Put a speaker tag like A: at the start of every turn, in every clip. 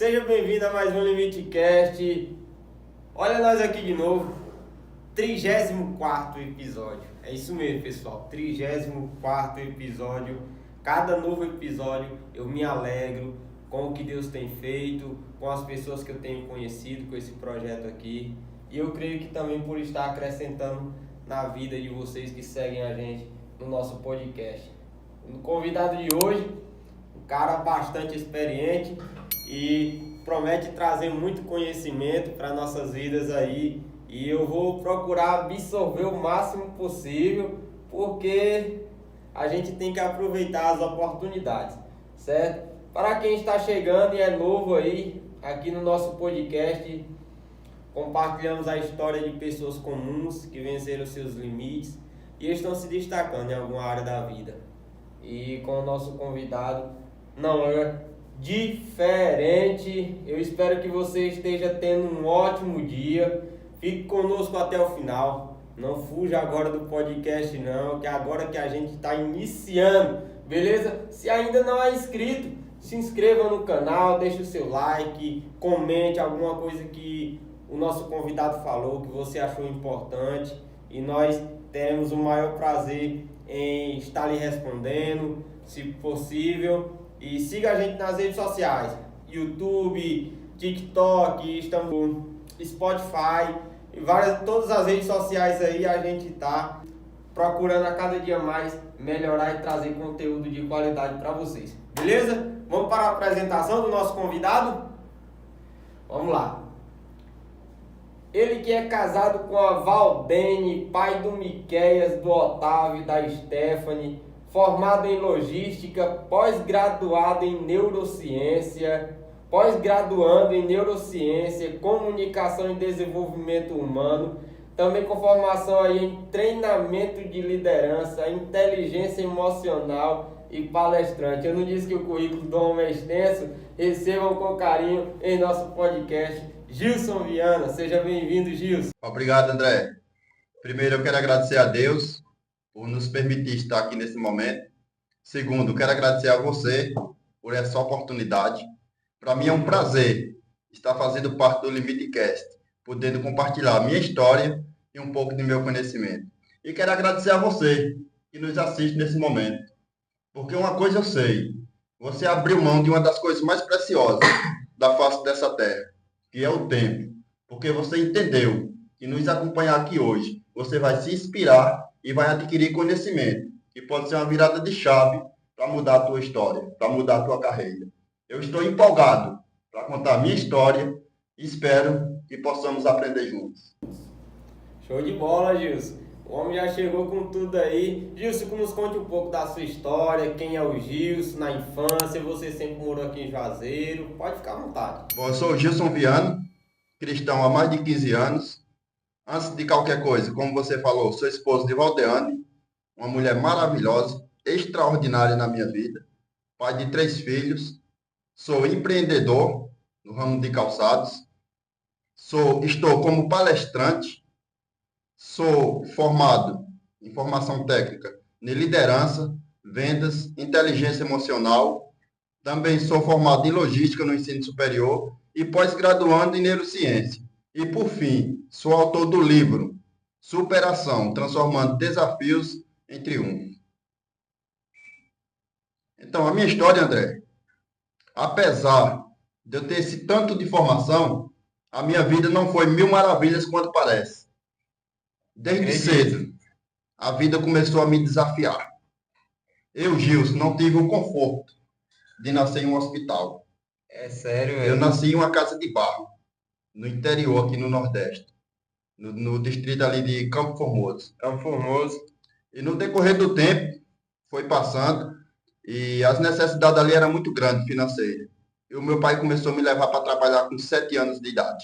A: Seja bem-vindo a mais um LimiteCast. Olha nós aqui de novo, 34º episódio. É isso mesmo, pessoal, 34º episódio. Cada novo episódio eu me alegro com o que Deus tem feito, com as pessoas que eu tenho conhecido com esse projeto aqui. E eu creio que também por estar acrescentando na vida de vocês que seguem a gente no nosso podcast. O convidado de hoje, um cara bastante experiente e promete trazer muito conhecimento para nossas vidas aí. E eu vou procurar absorver o máximo possível, porque a gente tem que aproveitar as oportunidades, certo? Para quem está chegando e é novo aí, aqui no nosso podcast, compartilhamos a história de pessoas comuns que venceram seus limites e estão se destacando em alguma área da vida. E com o nosso convidado não é diferente. Eu espero que você esteja tendo um ótimo dia. Fique conosco até o final. Não fuja agora do podcast não, que é agora que a gente está iniciando, beleza? Se ainda não é inscrito, se inscreva no canal, deixe o seu like, comente alguma coisa que o nosso convidado falou, que você achou importante, e nós teremos o maior prazer em estar lhe respondendo, se possível. E siga a gente nas redes sociais, YouTube, TikTok, estamos no Spotify, e todas as redes sociais aí a gente está procurando a cada dia mais melhorar e trazer conteúdo de qualidade para vocês. Beleza? Vamos para a apresentação do nosso convidado? Vamos lá. Ele que é casado com a Valdene, pai do Miqueias, do Otávio e da Stephanie, formado em logística, pós-graduado em neurociência, pós-graduando em neurociência, comunicação e desenvolvimento humano, também com formação aí em treinamento de liderança, inteligência emocional e palestrante. Eu não disse que o currículo do homem é extenso. Recebam com carinho em nosso podcast Gilson Viana. Seja bem-vindo, Gilson.
B: Obrigado, André. Primeiro, eu quero agradecer a Deus por nos permitir estar aqui nesse momento. Segundo, quero agradecer a você por essa oportunidade. Para mim é um prazer estar fazendo parte do LimiteCast, podendo compartilhar a minha história e um pouco do meu conhecimento. E quero agradecer a você que nos assiste nesse momento, porque uma coisa eu sei, você abriu mão de uma das coisas mais preciosas da face dessa terra, que é o tempo, porque você entendeu que nos acompanhar aqui hoje, você vai se inspirar e vai adquirir conhecimento, que pode ser uma virada de chave para mudar a tua história, para mudar a tua carreira. Eu estou empolgado para contar a minha história e espero que possamos aprender juntos.
A: Show de bola, Gilson. O homem já chegou com tudo aí. Gilson, nos conte um pouco da sua história, quem é o Gilson na infância, você sempre morou aqui em Juazeiro, pode ficar à vontade.
B: Bom, eu sou o Gilson Viana, cristão há mais de 15 anos. Antes de qualquer coisa, como você falou, sou esposo de Valdeane, uma mulher maravilhosa, extraordinária na minha vida, pai de 3 filhos, sou empreendedor no ramo de calçados, estou como palestrante, sou formado em formação técnica em liderança, vendas, inteligência emocional, também sou formado em logística no ensino superior e pós-graduando em neurociência. E, por fim, sou autor do livro Superação, Transformando Desafios em Triunfo. Então, a minha história, André, apesar de eu ter esse tanto de formação, a minha vida não foi mil maravilhas quanto parece. Desde cedo, a vida começou a me desafiar. Eu, Gilson, não tive o conforto de nascer em um hospital.
A: É sério,
B: Eu nasci em uma casa de barro, no interior, aqui no Nordeste, no distrito ali de Campo Formoso.
A: Campo Formoso.
B: E no decorrer do tempo, foi passando, e as necessidades ali eram muito grandes, financeiras. E o meu pai começou a me levar para trabalhar com 7 anos de idade.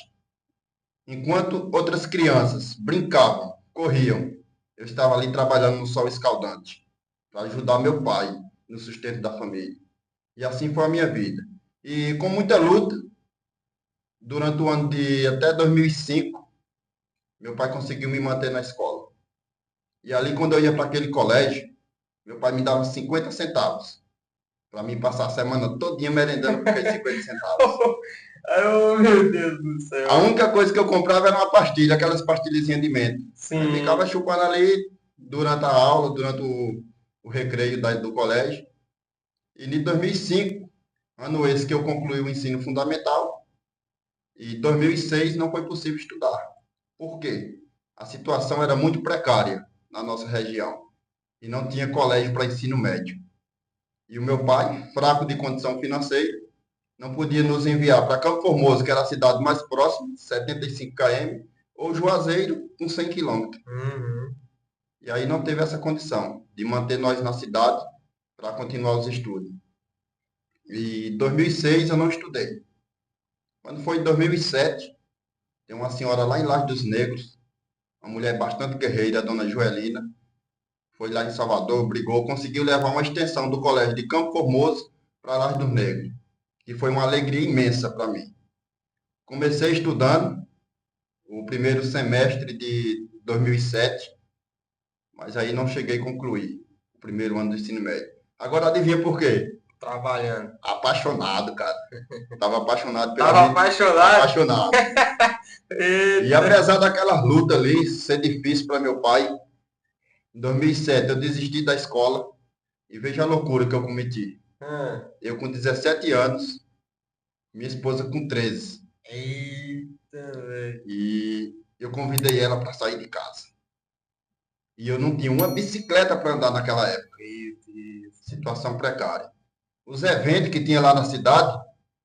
B: Enquanto outras crianças brincavam, corriam, eu estava ali trabalhando no sol escaldante, para ajudar meu pai no sustento da família. E assim foi a minha vida. E com muita luta, durante o ano de até 2005, meu pai conseguiu me manter na escola. E ali, quando eu ia para aquele colégio, meu pai me dava 50 centavos para mim passar a semana todinha merendando com aqueles 50 centavos.
A: Oh, meu Deus do
B: A
A: céu.
B: única coisa que eu comprava era uma pastilha, aquelas pastilhazinhas de menta. Aí ficava
A: Sim.
B: chupando ali durante a aula, durante o recreio do colégio. E em 2005, ano esse que eu concluí o ensino fundamental, e 2006 não foi possível estudar. Por quê? A situação era muito precária na nossa região e não tinha colégio para ensino médio. E o meu pai, fraco de condição financeira, não podia nos enviar para Campo Formoso, que era a cidade mais próxima, 75 km, ou Juazeiro, com 100 km.
A: Uhum.
B: E aí não teve essa condição de manter nós na cidade para continuar os estudos. E em 2006 eu não estudei. Quando foi em 2007, tem uma senhora lá em Laje dos Negros, uma mulher bastante guerreira, a dona Joelina, foi lá em Salvador, brigou, conseguiu levar uma extensão do colégio de Campo Formoso para Laje dos Negros, que foi uma alegria imensa para mim. Comecei estudando o primeiro semestre de 2007, mas aí não cheguei a concluir o primeiro ano do ensino médio. Agora adivinha por quê?
A: Trabalhando.
B: Apaixonado, cara. Estava apaixonado pela
A: Tava
B: vida.
A: apaixonado?
B: Apaixonado. E
A: Eita.
B: apesar daquelas lutas ali ser difícil para meu pai, em 2007 eu desisti da escola e veja a loucura que eu cometi.
A: Ah.
B: Eu com 17 anos, minha esposa com 13.
A: Eita, velho.
B: E eu convidei ela para sair de casa. E eu não tinha uma bicicleta para andar naquela época.
A: Meu Deus.
B: Situação precária. Os eventos que tinha lá na cidade,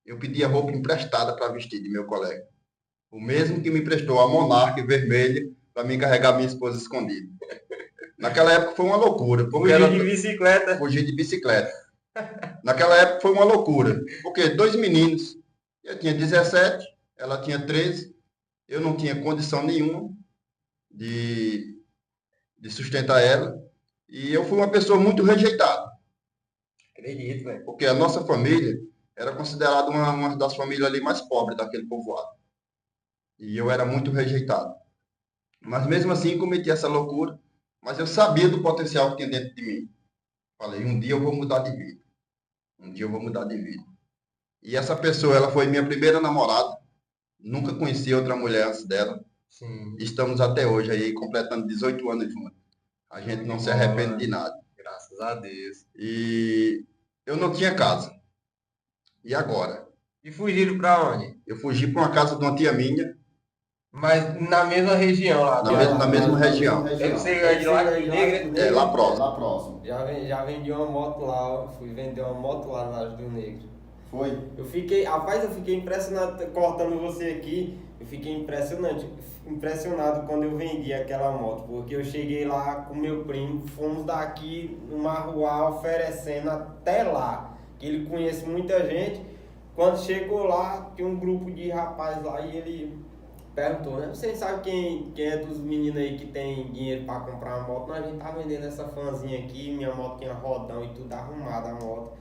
B: eu pedia roupa emprestada para vestir de meu colega. O mesmo que me emprestou a Monark vermelha para me carregar minha esposa escondida. Naquela época foi uma loucura.
A: Fugiu de bicicleta.
B: Fugir de bicicleta. Naquela época foi uma loucura. Porque dois meninos, eu tinha 17, ela tinha 13, eu não tinha condição nenhuma de, de sustentar ela. E eu fui uma pessoa muito rejeitada.
A: Acredito, velho.
B: Porque a nossa família era considerada uma das famílias ali mais pobres daquele povoado. E eu era muito rejeitado. Mas mesmo assim cometi essa loucura, mas eu sabia do potencial que tinha dentro de mim. Falei, um dia eu vou mudar de vida. Um dia eu vou mudar de vida. E essa pessoa, ela foi minha primeira namorada. Nunca conheci outra mulher antes dela.
A: Sim.
B: Estamos até hoje aí, completando 18 anos juntos. A gente não se arrepende de nada.
A: Graças a Deus.
B: E eu não tinha casa. E agora?
A: E fugiram pra onde?
B: Eu fugi para uma casa de uma tia minha,
A: Mas na mesma região lá.
B: na mesma região.
A: Você é de lá, de Negra?
B: É, lá próximo.
C: Lá próximo.
A: Já vendi uma moto lá, ó. Fui vender uma moto lá na Laje do Negro.
C: Foi?
A: Eu fiquei impressionado, cortando você aqui, eu fiquei impressionado quando eu vendi aquela moto, porque eu cheguei lá com meu primo, fomos daqui numa rua oferecendo até lá, que ele conhece muita gente. Quando chegou lá, tinha um grupo de rapazes lá e ele perguntou, né? Você sabe quem é dos meninos aí que tem dinheiro para comprar uma moto? Não, a gente tá vendendo essa fanzinha aqui, minha moto tinha rodão e tudo arrumado a moto.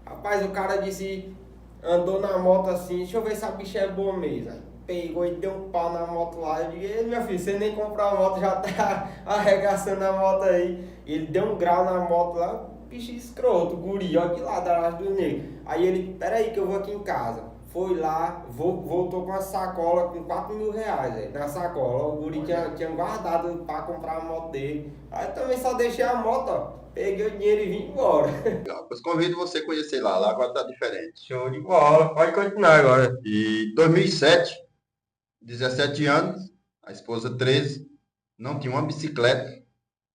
A: Rapaz, o cara disse, andou na moto assim, deixa eu ver se a bicha é boa mesmo. Aí pegou e deu um pau na moto lá. Eu digo, "Ei, meu filho, você nem comprou a moto, já tá arregaçando a moto aí." Ele deu um grau na moto lá, bicho escroto, guri, ó, de lá da Laje do Negro. Aí ele, peraí que eu vou aqui em casa. Foi lá, voltou com uma sacola com 4 mil reais aí, na sacola. O guri tinha guardado pra comprar a moto dele. Aí eu também só deixei a moto, ó. Peguei o dinheiro e vim embora.
B: Pois convido você a conhecer lá. Lá agora está diferente.
A: Show de bola, pode continuar agora.
B: E 2007, 17 anos, a esposa 13, não tinha uma bicicleta,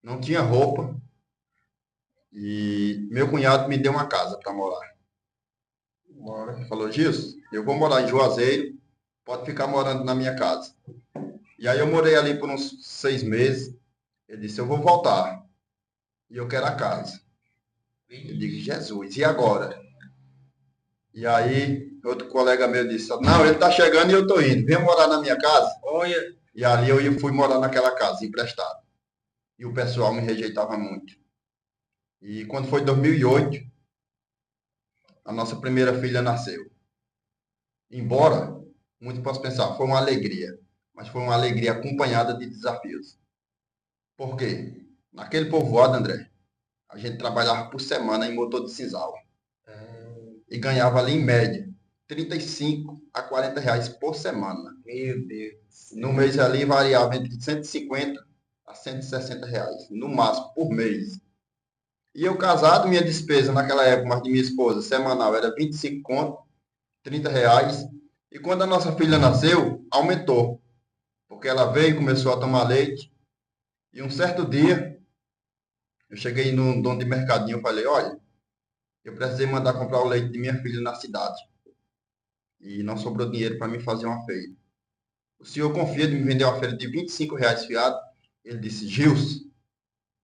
B: não tinha roupa. E meu cunhado me deu uma casa para morar.
A: Bora.
B: Ele falou, Gilson, eu vou morar em Juazeiro, pode ficar morando na minha casa. E aí eu morei ali por uns 6 meses. Ele disse, eu vou voltar. E eu quero a casa. Eu digo, Jesus, e agora? E aí, outro colega meu disse, não, ele está chegando e eu estou indo. Vem morar na minha casa.
A: Olha.
B: E ali eu fui morar naquela casa, emprestado. E o pessoal me rejeitava muito. E quando foi 2008, a nossa primeira filha nasceu. Embora, muitos possam pensar, foi uma alegria. Mas foi uma alegria acompanhada de desafios. Por quê? Naquele povoado, André, a gente trabalhava por semana em motor de sisal. E ganhava ali, em média, 35 a 40 reais por semana.
A: Meu Deus.
B: No mês ali variava entre 150 a 160 reais, no máximo, por mês. E eu casado, minha despesa naquela época, mas de minha esposa, semanal, era 25 conto, 30 reais. E quando a nossa filha nasceu, aumentou. Porque ela veio e começou a tomar leite. E um certo dia, eu cheguei num dono de mercadinho e falei, olha, eu precisei mandar comprar o leite de minha filha na cidade. E não sobrou dinheiro para mim fazer uma feira. O senhor confia de me vender uma feira de 25 reais fiado? Ele disse, Gilson,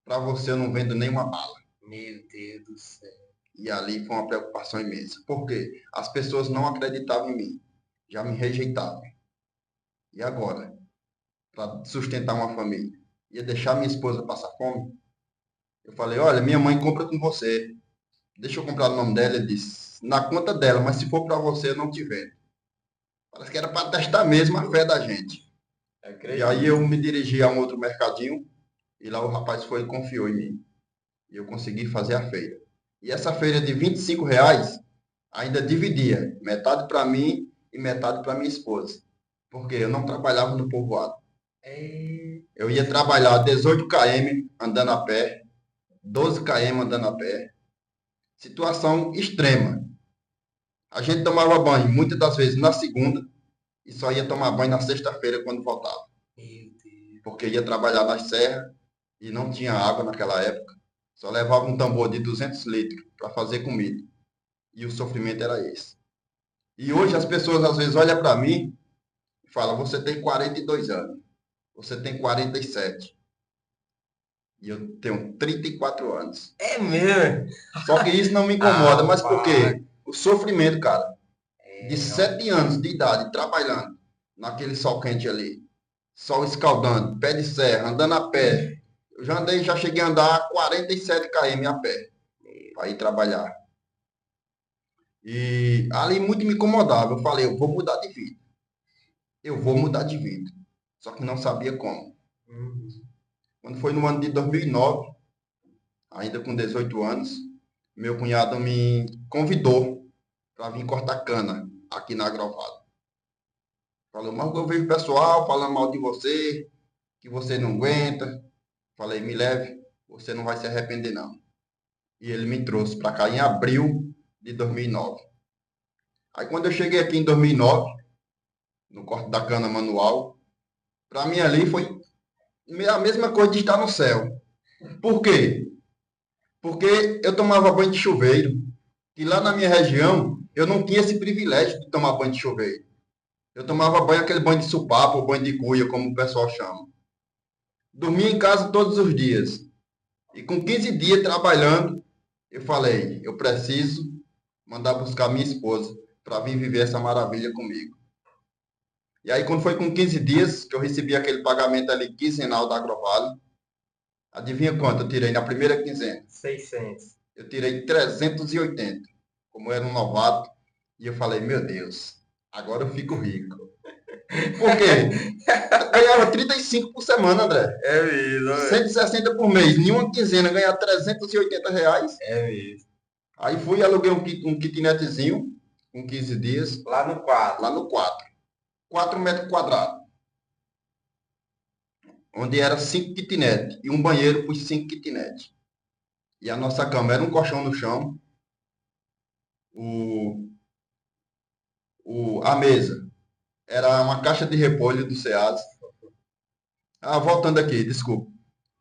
B: para você eu não vendo nenhuma bala.
A: Meu Deus do céu.
B: E ali foi uma preocupação imensa. Por quê? As pessoas não acreditavam em mim. Já me rejeitavam. E agora? Para sustentar uma família. Ia deixar minha esposa passar fome? Eu falei, olha, minha mãe compra com você. Deixa eu comprar o nome dela. Ele disse, na conta dela, mas se for para você, eu não te vendo. Parece que era para testar mesmo a fé da gente. E aí eu me dirigi a um outro mercadinho. E lá o rapaz foi e confiou em mim. E eu consegui fazer a feira. E essa feira de 25 reais ainda dividia. Metade para mim e metade para minha esposa. Porque eu não trabalhava no povoado. Eu ia trabalhar 18 km andando a pé, 12 km andando a pé. Situação extrema. A gente tomava banho muitas das vezes na segunda e só ia tomar banho na sexta-feira quando voltava. Porque ia trabalhar na serra e não tinha água naquela época. Só levava um tambor de 200 litros para fazer comida. E o sofrimento era esse. E hoje as pessoas às vezes olham para mim e falam, você tem 42 anos, você tem 47. E eu tenho 34 anos.
A: É mesmo?
B: Só que isso não me incomoda, mas por
A: Rapaz.
B: quê? O sofrimento, cara, de 7 anos de idade, trabalhando naquele sol quente ali, sol escaldando, pé de serra, andando a pé. Eu já cheguei a andar 47 km a pé para ir trabalhar. E ali muito me incomodava. Eu falei, eu vou mudar de vida. Eu vou mudar de vida. Só que não sabia como. Quando foi no ano de 2009, ainda com 18 anos, meu cunhado me convidou para vir cortar cana aqui na Agrovado. Falou, mas eu vejo o pessoal falando mal de você, que você não aguenta. Falei, me leve, você não vai se arrepender não. E ele me trouxe para cá em abril de 2009. Aí quando eu cheguei aqui em 2009, no corte da cana manual, para mim ali foi a mesma coisa de estar no céu. Por quê? Porque eu tomava banho de chuveiro. E lá na minha região, eu não tinha esse privilégio de tomar banho de chuveiro. Eu tomava banho, aquele banho de supapo, ou banho de cuia, como o pessoal chama. Dormia em casa todos os dias. E com 15 dias trabalhando, eu falei, eu preciso mandar buscar minha esposa para vir viver essa maravilha comigo. E aí, quando foi com 15 dias que eu recebi aquele pagamento ali quinzenal da Agrovale, adivinha quanto eu tirei na primeira quinzena?
A: 600.
B: Eu tirei 380, como era um novato, e eu falei, meu Deus, agora eu fico rico. Por quê? Eu ganhava 35 por semana, André.
A: É mesmo.
B: 160 por mês, nenhuma quinzena, ganhar 380 reais.
A: É mesmo.
B: Aí fui e aluguei um kitnetzinho, com 15 dias,
A: Lá no quarto.
B: lá no 4 metros quadrados. Onde era 5 kitnet e um banheiro por 5 kitnet. E a nossa cama era um colchão no chão, a mesa era uma caixa de repolho do Ceasa. Voltando aqui, desculpa.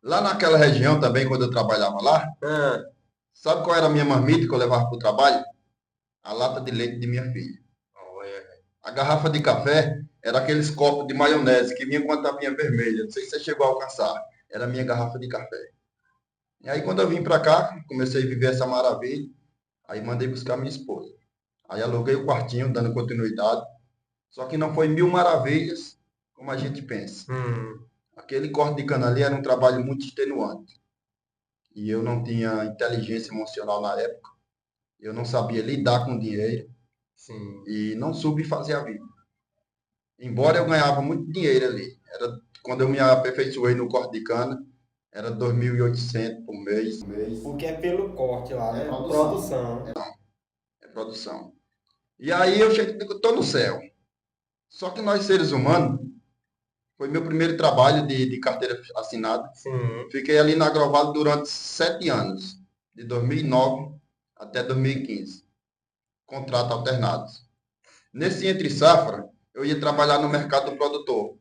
B: Lá naquela região também, quando eu trabalhava lá, sabe qual era a minha marmita que eu levava para o trabalho? A lata de leite de minha filha. A garrafa de café era aqueles copos de maionese que vinha com a tapinha vermelha. Não sei se você chegou a alcançar. Era a minha garrafa de café. E aí, quando eu vim para cá, comecei a viver essa maravilha. Aí mandei buscar minha esposa. Aí aluguei o quartinho, dando continuidade. Só que não foi mil maravilhas, como a gente pensa. Aquele corte de cana ali era um trabalho muito extenuante. E eu não tinha inteligência emocional na época. Eu não sabia lidar com dinheiro.
A: Sim.
B: E não soube fazer a vida. Embora eu ganhava muito dinheiro ali. Quando eu me aperfeiçoei no corte de cana, era 2.800 por mês.
A: Porque é pelo corte lá, né?
B: É
A: Produção.
B: É produção. E aí eu chego, estou no céu. Só que nós seres humanos, foi meu primeiro trabalho de carteira assinada.
A: Sim.
B: Fiquei ali na Agrovale durante 7 anos, de 2009 até 2015. Contrato alternados. Nesse entre safra, eu ia trabalhar no mercado do produtor,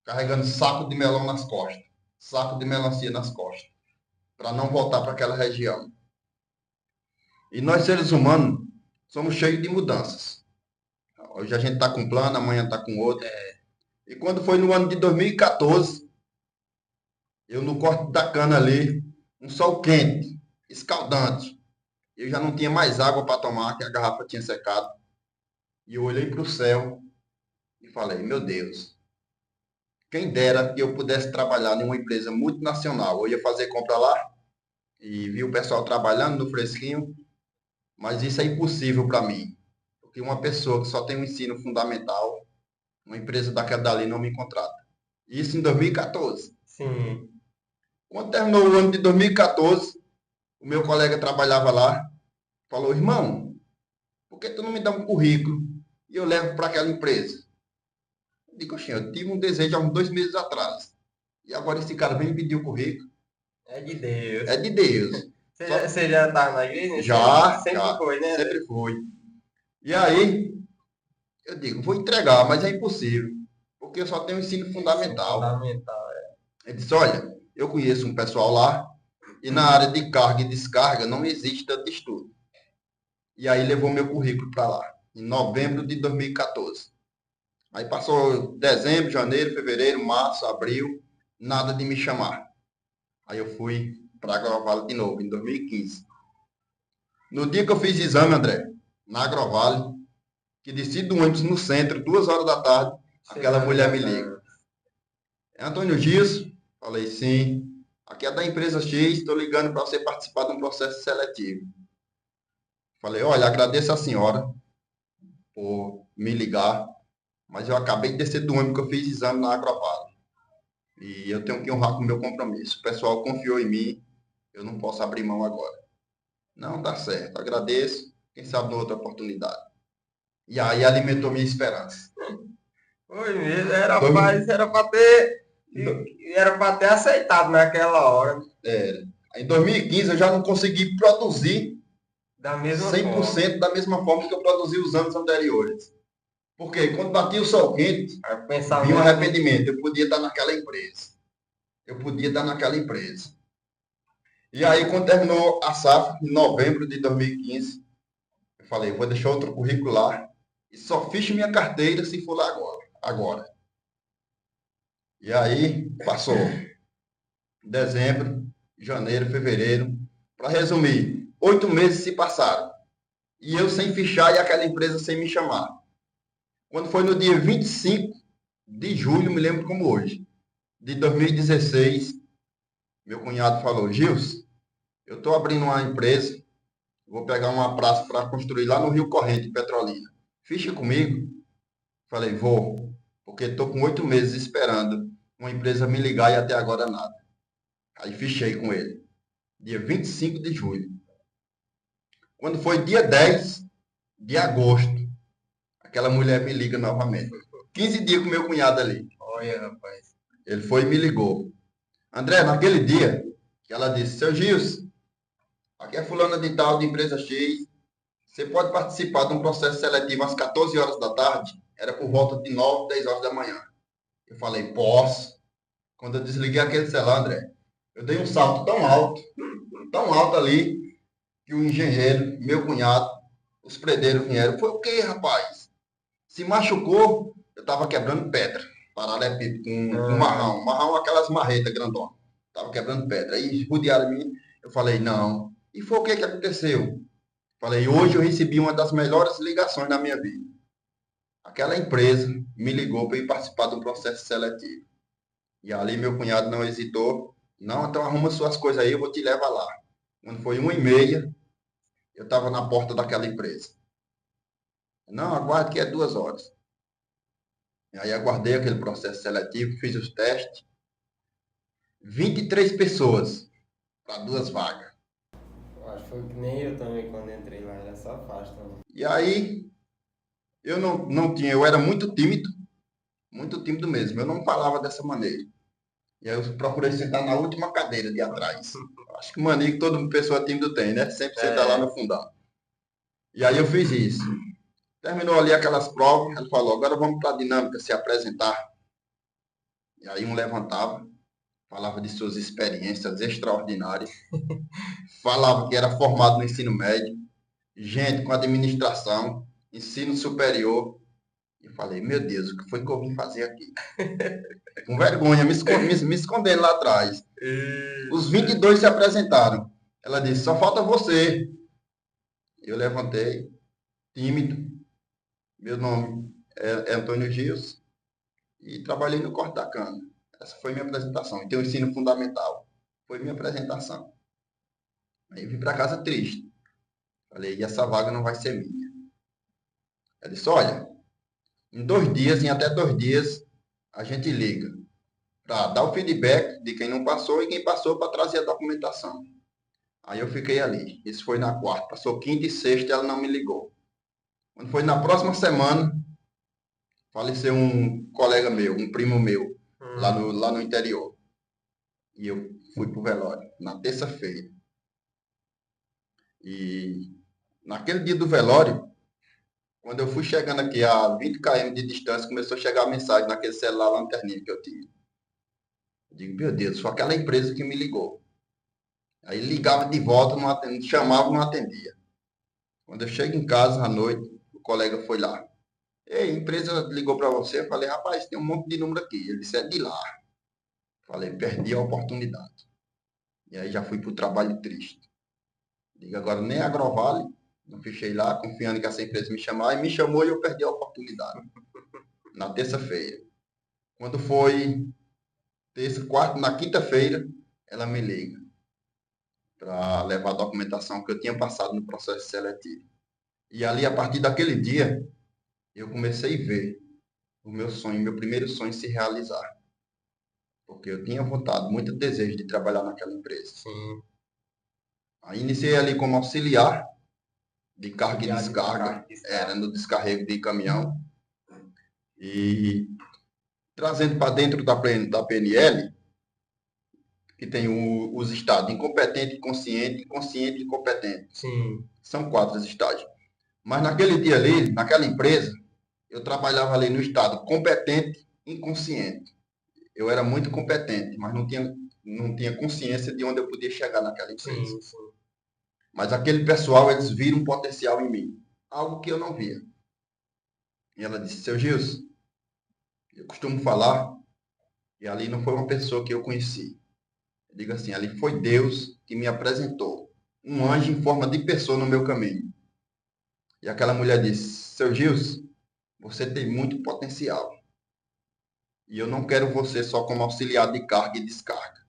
B: carregando saco de melão nas costas, saco de melancia nas costas, para não voltar para aquela região. E nós, seres humanos, somos cheios de mudanças. Hoje a gente está com um plano, amanhã está com outro. E quando foi no ano de 2014, eu no corte da cana ali, um sol quente, escaldante. Eu já não tinha mais água para tomar, que a garrafa tinha secado. E eu olhei para o céu e falei, meu Deus, quem dera que eu pudesse trabalhar em uma empresa multinacional. Eu ia fazer compra lá e vi o pessoal trabalhando no fresquinho, mas isso é impossível para mim. Porque uma pessoa que só tem um ensino fundamental, uma empresa daquela dali não me contrata. Isso em 2014.
A: Sim.
B: Quando terminou o ano de 2014, o meu colega trabalhava lá, falou, irmão, por que tu não me dá um currículo e eu levo para aquela empresa? Eu digo, oxe, eu tive um desejo há uns 2 meses atrás. E agora esse cara vem me pedir o currículo.
A: É de Deus.
B: É de Deus.
A: Você já estava na igreja nesse tempo?
B: Já,
A: Sempre
B: já,
A: foi, né?
B: sempre foi. E aí, eu digo, vou entregar, mas é impossível, porque eu só tenho ensino
A: Ensino
B: fundamental.
A: fundamental.
B: Ele disse, olha, eu conheço um pessoal lá, e na área de carga e descarga não existe tanto estudo. E aí levou meu currículo para lá, em novembro de 2014. Aí passou dezembro, janeiro, fevereiro, março, abril, nada de me chamar. Aí eu fui para Agrovale de novo, em 2015. No dia que eu fiz exame, André, na Agrovale, que desci do ônibus no centro, 2 horas da tarde, aquela mulher me liga. É Antônio Gilson? Falei, sim. Aqui é da empresa X, estou ligando para você participar de um processo seletivo. Falei, olha, agradeço a senhora por me ligar, mas eu acabei de descer do ônibus que eu fiz exame na Agrovale. E eu tenho que honrar com o meu compromisso. O pessoal confiou em mim, eu não posso abrir mão agora. Não, tá certo, agradeço. Quem sabe numa outra oportunidade. E aí alimentou minha esperança.
A: Foi mesmo, era
B: Dois-
A: paz, era para ter aceitado naquela hora,
B: Em 2015 eu já não consegui produzir
A: da mesma forma.
B: 100% da mesma forma que eu produzi os anos anteriores. Porque quando batia o sol quente,
A: Aí o
B: vinha um
A: pensamento,
B: arrependimento. Eu podia estar naquela empresa. Eu podia estar naquela empresa. E aí, quando terminou a safra, em novembro de 2015, eu falei, vou deixar outro currículo lá e só ficho minha carteira se for lá agora. E aí, passou dezembro, janeiro, fevereiro. Para resumir, 8 meses se passaram. E eu sem fichar e aquela empresa sem me chamar. Quando foi no dia 25 de julho, me lembro como hoje, de 2016, meu cunhado falou, Gils, eu estou abrindo uma empresa, vou pegar uma praça para construir lá no Rio Corrente, Petrolina. Ficha comigo? Falei, vou, porque estou com 8 meses esperando uma empresa me ligar e até agora nada. Aí fichei com ele, dia 25 de julho. Quando foi dia 10 de agosto, aquela mulher me liga novamente. 15 dias com meu cunhado ali.
A: olha, rapaz.
B: Ele foi e me ligou. André, naquele dia, que ela disse, seu Gils, aqui é fulana de tal, de empresa X, você pode participar de um processo seletivo às 14 horas da tarde? Era por volta de 9, 10 horas da manhã. Eu falei, posso. Quando eu desliguei aquele celular, André, eu dei um salto tão alto ali, que o engenheiro, meu cunhado, os predeiros vieram. Foi o quê, rapaz? Se machucou, eu estava quebrando pedra. Paralelepípedo, com marrão. Marrão, aquelas marretas grandonas. Estava quebrando pedra. Aí rodearam mim. Eu falei, não. E foi o que aconteceu? Falei, hoje eu recebi uma das melhores ligações da minha vida. Aquela empresa me ligou para ir participar de um processo seletivo. E ali meu cunhado não hesitou. Não, então arruma suas coisas aí, eu vou te levar lá. Quando foi 1h30, eu estava na porta daquela empresa. Não, aguarde que é 2 horas. E aí aguardei aquele processo seletivo, fiz os testes. 23 pessoas para 2 vagas.
A: Acho que foi que nem eu também quando entrei lá, era só faixa também.
B: E aí Eu não tinha, eu era muito tímido mesmo. Eu não falava dessa maneira. E aí eu procurei sentar na última cadeira de atrás. Acho que mania que toda pessoa tímida tem, né? Sempre sentar lá no
A: É,
B: fundão. E aí eu fiz isso. Terminou ali aquelas provas, ele falou, agora vamos para a dinâmica, se apresentar. E aí um levantava, falava de suas experiências extraordinárias, falava que era formado no ensino médio, gente com administração, ensino superior. E eu falei, meu Deus, o que foi que eu vim fazer aqui? Com vergonha, me escondendo lá atrás. Os
A: isso.
B: 22 se apresentaram. Ela disse, só falta você. Eu levantei, tímido. Meu nome é Antônio Gios e trabalhei no corte da cana. Essa foi minha apresentação. E tem o ensino fundamental. Foi minha apresentação. Aí eu vim para casa triste. Falei, e essa vaga não vai ser minha. Ela disse, olha, em 2 dias, em até 2 dias, a gente liga para dar o feedback de quem não passou e quem passou para trazer a documentação. Aí eu fiquei ali. Isso foi na quarta. Passou quinta e sexta e ela não me ligou. Quando foi na próxima semana, faleceu um colega meu, um primo meu, lá no interior. E eu fui pro velório, na terça-feira. E naquele dia do velório, quando eu fui chegando aqui a 20 km de distância, começou a chegar a mensagem naquele celular lanterninha que eu tinha. Eu digo, meu Deus, foi aquela empresa que me ligou. Aí ligava de volta, não atendia, chamava, não atendia. Quando eu chego em casa à noite, o colega foi lá. Ei, a empresa ligou para você? Eu falei, rapaz, tem um monte de número aqui. Ele disse, é de lá. Falei, perdi a oportunidade. E aí já fui para o trabalho triste. Digo, agora nem Agrovale, não fechei lá, confiando que essa empresa me chamar, e me chamou e eu perdi a oportunidade. Na terça-feira. Quando foi terça, quarta, na quinta-feira, ela me liga para levar a documentação que eu tinha passado no processo seletivo. E ali, a partir daquele dia, eu comecei a ver o meu sonho, meu primeiro sonho se realizar. Porque eu tinha vontade, muito desejo de trabalhar naquela empresa.
A: Sim.
B: Aí iniciei ali como auxiliar de carga e
A: Auxiliar de
B: descarga,
A: carga e
B: era
A: descarga.
B: no descarrego de caminhão. E trazendo para dentro da PNL, que tem os estádios incompetente, consciente, consciente e incompetente.
A: Sim.
B: São 4 os estágios. Mas naquele dia ali, naquela empresa, eu trabalhava ali no estado competente e inconsciente. Eu era muito competente, mas não tinha consciência de onde eu podia chegar naquela empresa.
A: Sim, sim.
B: Mas aquele pessoal, eles viram um potencial em mim. Algo que eu não via. E ela disse, seu Gilson, eu costumo falar, e ali não foi uma pessoa que eu conheci. Eu digo assim, ali foi Deus que me apresentou. Um anjo em forma de pessoa no meu caminho. E aquela mulher disse, seu Gilson, você tem muito potencial. E eu não quero você só como auxiliar de carga e descarga.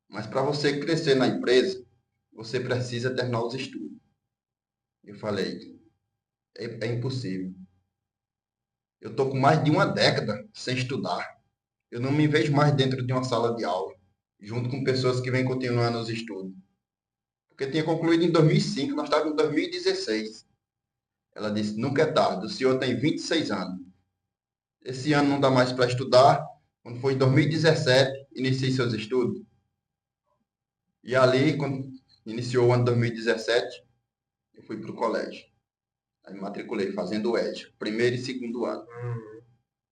B: Mas para você crescer na empresa, você precisa terminar os estudos. Eu falei, é impossível. Eu estou com mais de uma década sem estudar. Eu não me vejo mais dentro de uma sala de aula, junto com pessoas que vêm continuando os estudos. Porque tinha concluído em 2005, nós estávamos em 2016. Ela disse, nunca é tarde, o senhor tem 26 anos. Esse ano não dá mais para estudar. Quando foi em 2017, iniciei seus estudos. E ali, quando iniciou o ano 2017, eu fui para o colégio. Aí me matriculei, fazendo o EJA, primeiro e segundo ano.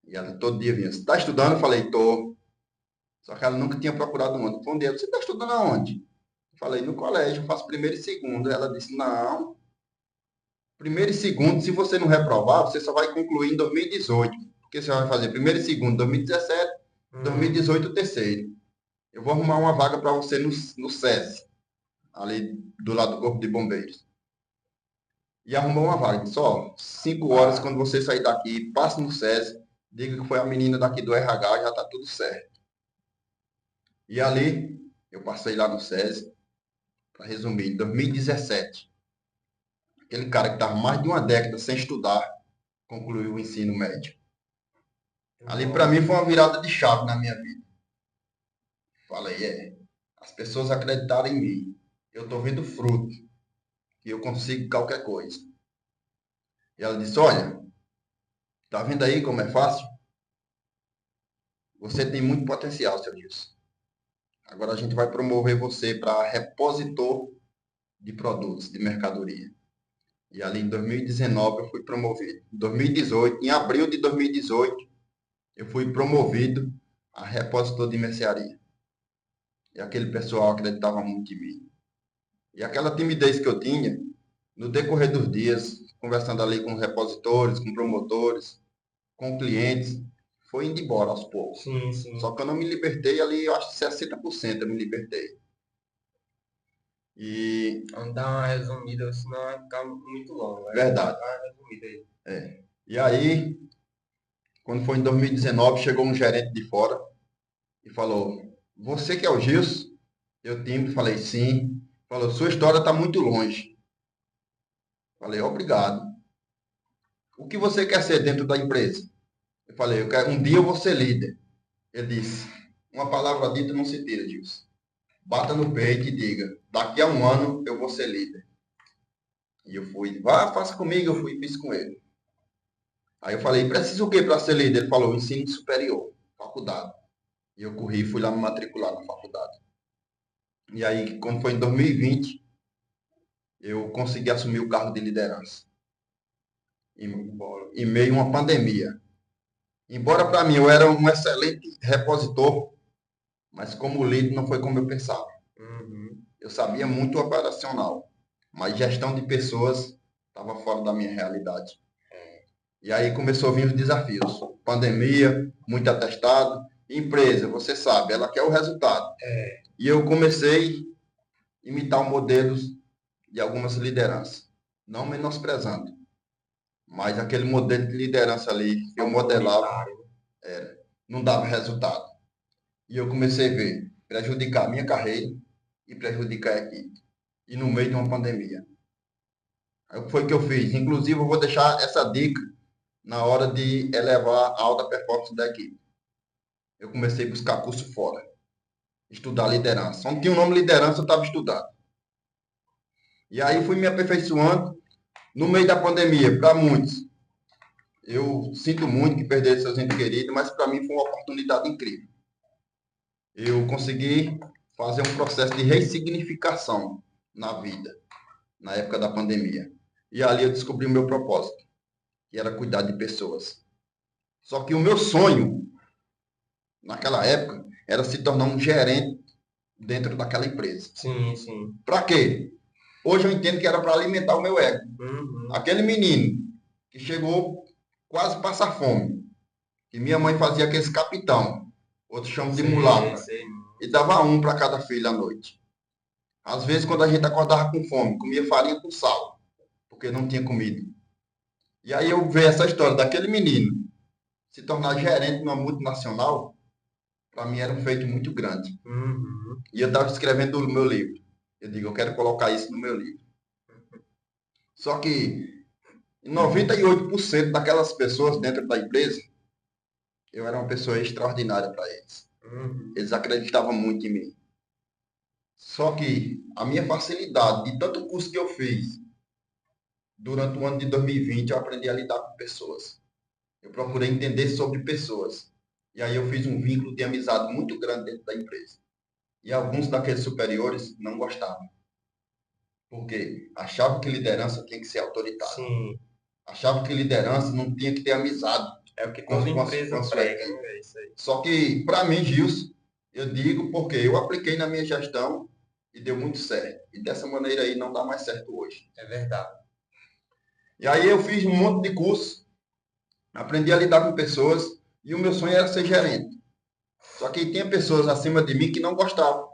B: E ela todo dia vinha, você está estudando? Eu falei, estou. Só que ela nunca tinha procurado um ano. Foi um dia, você está estudando aonde? Eu falei, no colégio, eu faço primeiro e segundo. Ela disse, não, primeiro e segundo, se você não reprovar, você só vai concluir em 2018. Porque você vai fazer primeiro e segundo, 2017, 2018, o terceiro. Eu vou arrumar uma vaga para você no SESI, ali do lado do Corpo de Bombeiros. E arrumou uma vaga. Só 5 horas, quando você sair daqui, passe no SESI, diga que foi a menina daqui do RH, já está tudo certo. E ali, eu passei lá no SESI, para resumir, em 2017. Aquele cara que estava mais de uma década sem estudar, concluiu o ensino médio. Ali, para mim, foi uma virada de chave na minha vida. Falei, as pessoas acreditaram em mim. Eu estou vendo fruto, que eu consigo qualquer coisa. E ela disse, olha, Tá vendo aí como é fácil? Você tem muito potencial, seu Gilson. Agora a gente vai promover você para repositor de produtos, de mercadoria. E ali em 2019 eu fui promovido. Em 2018, em abril de 2018, eu fui promovido a repositor de mercearia. E aquele pessoal acreditava muito em mim. E aquela timidez que eu tinha, no decorrer dos dias, conversando ali com repositores, com promotores, com clientes, foi indo embora aos poucos.
A: Sim, sim.
B: Só que eu não me libertei ali, eu acho que 60% eu me libertei. E
A: Vamos dar uma resumida, senão vai ficar muito longo.
B: verdade.
A: Dar uma resumida aí.
B: E aí, quando foi em 2019, chegou um gerente de fora e falou: Você que é o Gilson? Eu timbre, falei sim. Falou: Sua história está muito longe. Falei: Obrigado. O que você quer ser dentro da empresa? Eu falei: Um dia eu vou ser líder. Ele disse: Uma palavra dita não se tira, Gilson. Bata no peito e diga: Daqui a um ano eu vou ser líder. E eu fui: Vá, faça comigo. Eu fui e fiz com ele. Aí eu falei: Precisa o que para ser líder? Ele falou: Ensino superior, faculdade. E eu corri e fui lá me matricular na faculdade. E aí, quando foi em 2020, eu consegui assumir o cargo de liderança. Em meio a uma pandemia. Embora para mim eu era um excelente repositor, mas como líder não foi como eu pensava.
A: Uhum.
B: Eu sabia muito operacional, mas gestão de pessoas estava fora da minha realidade. E aí começou a vir os desafios. Pandemia, muito atestado. Empresa, você sabe, ela quer o resultado. E eu comecei a imitar modelos de algumas lideranças. Não menosprezando, mas aquele modelo de liderança ali que eu modelava não dava resultado. E eu comecei a ver prejudicar a minha carreira e prejudicar a equipe. E no meio de uma pandemia. Aí o que foi que eu fiz? Inclusive, eu vou deixar essa dica na hora de elevar a alta performance da equipe. Eu comecei a buscar curso fora, estudar liderança. Só não tinha o nome liderança, eu estava estudando. E aí fui me aperfeiçoando no meio da pandemia, para muitos. Eu sinto muito que perderam seus entes queridos, mas para mim foi uma oportunidade incrível. Eu consegui fazer um processo de ressignificação na vida, na época da pandemia. E ali eu descobri o meu propósito, que era cuidar de pessoas. Só que o meu sonho, naquela época, era se tornar um gerente dentro daquela empresa.
A: Sim, sim.
B: Para quê? Hoje eu entendo que era para alimentar o meu ego.
A: Uhum.
B: Aquele menino que chegou quase a passar fome, que minha mãe fazia aquele capitão, outro chama de mulata, e dava um para cada filho à noite. Às vezes, quando a gente acordava com fome, comia farinha com sal, porque não tinha comida. E aí eu vejo essa história daquele menino se tornar gerente de uma multinacional, para mim era um feito muito grande.
A: Uhum.
B: E eu estava escrevendo o meu livro. Eu digo, eu quero colocar isso no meu livro. Só que 98% daquelas pessoas dentro da empresa, eu era uma pessoa extraordinária para eles.
A: Uhum.
B: Eles acreditavam muito em mim. Só que a minha facilidade de tanto curso que eu fiz durante o ano de 2020, eu aprendi a lidar com pessoas. Eu procurei entender sobre pessoas. E aí eu fiz um vínculo de amizade muito grande dentro da empresa. E alguns daqueles superiores não gostavam. Porque achavam que liderança tinha que ser autoritária.
A: Sim.
B: Achavam que liderança não tinha que ter amizade.
A: É o que
B: com
A: toda
B: com
A: empresa
B: sua
A: prega,
B: equipe.
A: né? É isso aí.
B: Só que, para mim, Gilson, eu digo porque eu apliquei na minha gestão e deu muito certo. E dessa maneira aí não dá mais certo hoje.
A: É verdade.
B: E aí eu fiz um monte de curso, aprendi a lidar com pessoas e o meu sonho era ser gerente. Só que tinha pessoas acima de mim que não gostavam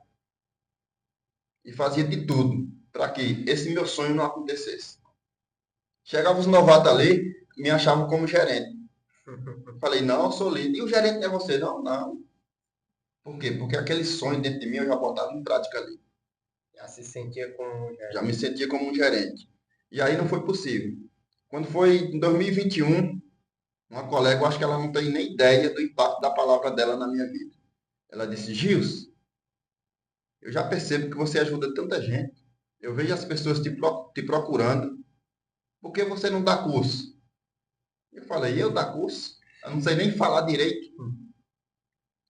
B: e fazia de tudo para que esse meu sonho não acontecesse. Chegavam os novatos ali, me achavam como gerente. Falei, não, eu sou líder. E o gerente não é você? Não, não. Por quê? Porque aquele sonho dentro de mim eu já botava em prática ali.
A: Já se sentia como
B: Já me sentia como um gerente. E aí não foi possível. Quando foi em 2021, uma colega, eu acho que ela não tem nem ideia do impacto da palavra dela na minha vida. Ela disse, Gils, eu já percebo que você ajuda tanta gente. Eu vejo as pessoas te procurando. Por que você não dá curso? Eu falei, eu dar curso? Eu não sei nem falar direito.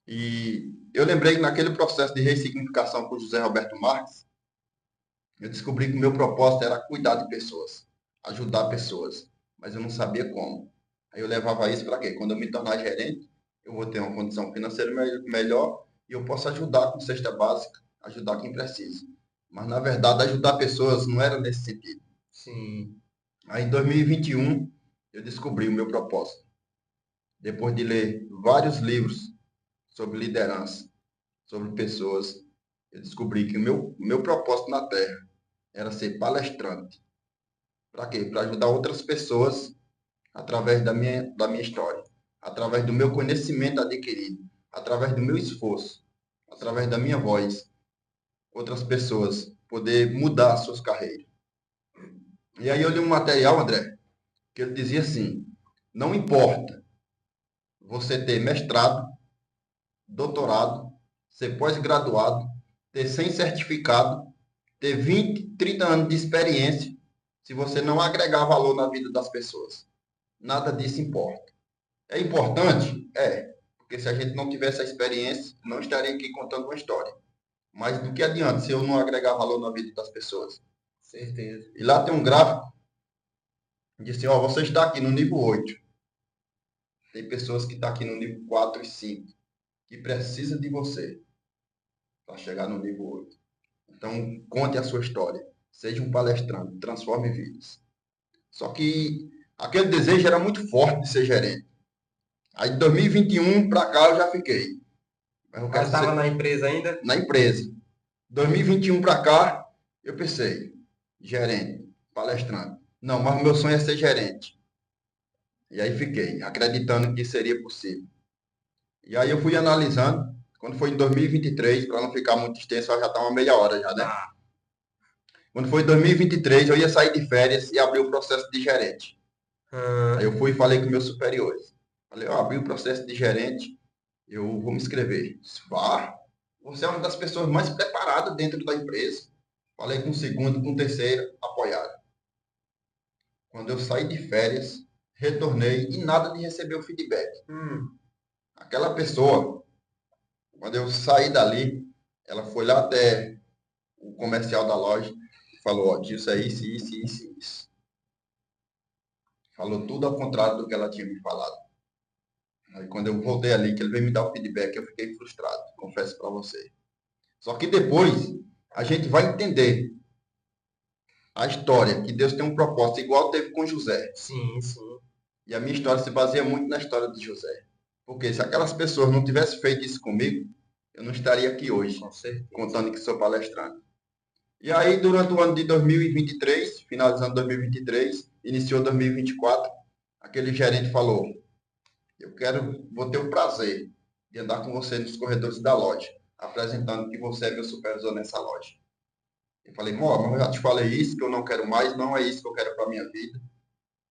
B: E eu lembrei que naquele processo de ressignificação com José Roberto Marques, eu descobri que o meu propósito era cuidar de pessoas, ajudar pessoas, mas eu não sabia como. Aí eu levava isso para quê? Quando eu me tornar gerente, eu vou ter uma condição financeira melhor e eu posso ajudar com cesta básica, ajudar quem precisa. Mas, na verdade, ajudar pessoas não era nesse sentido.
A: Sim.
B: Aí, em 2021, eu descobri o meu propósito. Depois de ler vários livros sobre liderança, sobre pessoas, eu descobri que o meu propósito na Terra era ser palestrante. Para quê? Para ajudar outras pessoas através da minha história, através do meu conhecimento adquirido, através do meu esforço, através da minha voz, outras pessoas poder mudar suas carreiras. E aí eu li um material, André, que ele dizia assim: não importa você ter mestrado, doutorado, ser pós-graduado, ter 100 certificado, ter 20, 30 anos de experiência, se você não agregar valor na vida das pessoas. Nada disso importa. É importante? É. Porque se a gente não tivesse a experiência, não estaria aqui contando uma história. Mas do que adianta se eu não agregar valor na vida das pessoas?
A: Certeza.
B: E lá tem um gráfico que diz assim, ó, você está aqui no nível 8. Tem pessoas que estão aqui no nível 4 e 5, que precisa de você para chegar no nível 8. Então, conte a sua história. Seja um palestrante, transforme vidas. Só que aquele desejo era muito forte de ser gerente. Aí de 2021 para cá eu já fiquei. Mas eu
A: Mas
B: quero
A: estava
B: ser
A: na empresa ainda?
B: na empresa. 2021 para cá, eu pensei, gerente, palestrante. Não, mas o meu sonho é ser gerente. E aí fiquei, acreditando que seria possível. E aí eu fui analisando, quando foi em 2023, para não ficar muito extenso, já está uma meia hora já, né?
A: Tá.
B: Quando foi em 2023, eu ia sair de férias e abrir o processo de gerente. Aí eu fui e falei com meus superiores. Falei, ó, abri o processo de gerente, eu vou me inscrever. Vá, você é uma das pessoas mais preparadas dentro da empresa. Falei com o segundo, com o terceiro, apoiaram. Quando eu saí de férias, retornei e nada de receber o feedback. Aquela pessoa, quando eu saí dali, ela foi lá até o comercial da loja e falou, ó, isso é isso. Falou tudo ao contrário do que ela tinha me falado. Aí quando eu voltei ali, que ele veio me dar o feedback, eu fiquei frustrado, confesso para você. Só que depois, a gente vai entender a história, que Deus tem um propósito, igual teve com José.
A: Sim, sim.
B: E a minha história se baseia muito na história de José. Porque se aquelas pessoas não tivessem feito isso comigo, eu não estaria aqui hoje,
A: Com certeza.
B: contando que sou palestrante. E aí, durante o ano de 2023, finalizando 2023, iniciou 2024, aquele gerente falou, vou ter o prazer de andar com você nos corredores da loja, apresentando que você é meu supervisor nessa loja. Eu falei, mas eu já te falei isso, que eu não quero mais, não é isso que eu quero para a minha vida.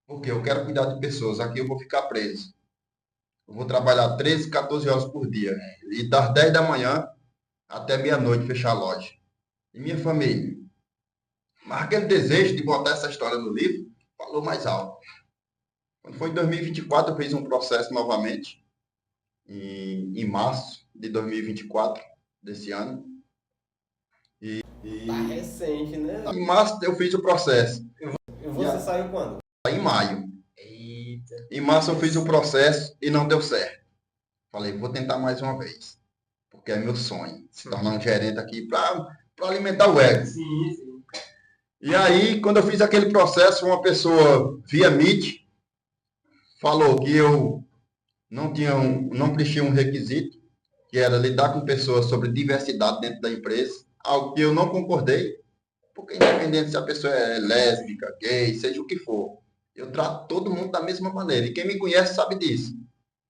B: Porque eu quero cuidar de pessoas, aqui eu vou ficar preso. Eu vou trabalhar 13, 14 horas por dia. E das 10 da manhã até meia-noite fechar a loja. E minha família. Mas aquele desejo de botar essa história no livro falou mais alto. Quando foi em 2024, eu fiz um processo novamente, em março de 2024, desse ano.
A: Tá recente, né?
B: Em março eu fiz o processo.
A: E você saiu quando?
B: Em maio.
A: Eita.
B: Em março eu fiz o processo e não deu certo. Falei, vou tentar mais uma vez. Porque é meu sonho. Se tornar um gerente aqui para alimentar o ego.
A: Sim, sim.
B: E aí, quando eu fiz aquele processo, uma pessoa via Meet falou que eu não preenchia um requisito, que era lidar com pessoas sobre diversidade dentro da empresa, algo que eu não concordei, porque independente se a pessoa é lésbica, gay, seja o que for, eu trato todo mundo da mesma maneira. E quem me conhece sabe disso.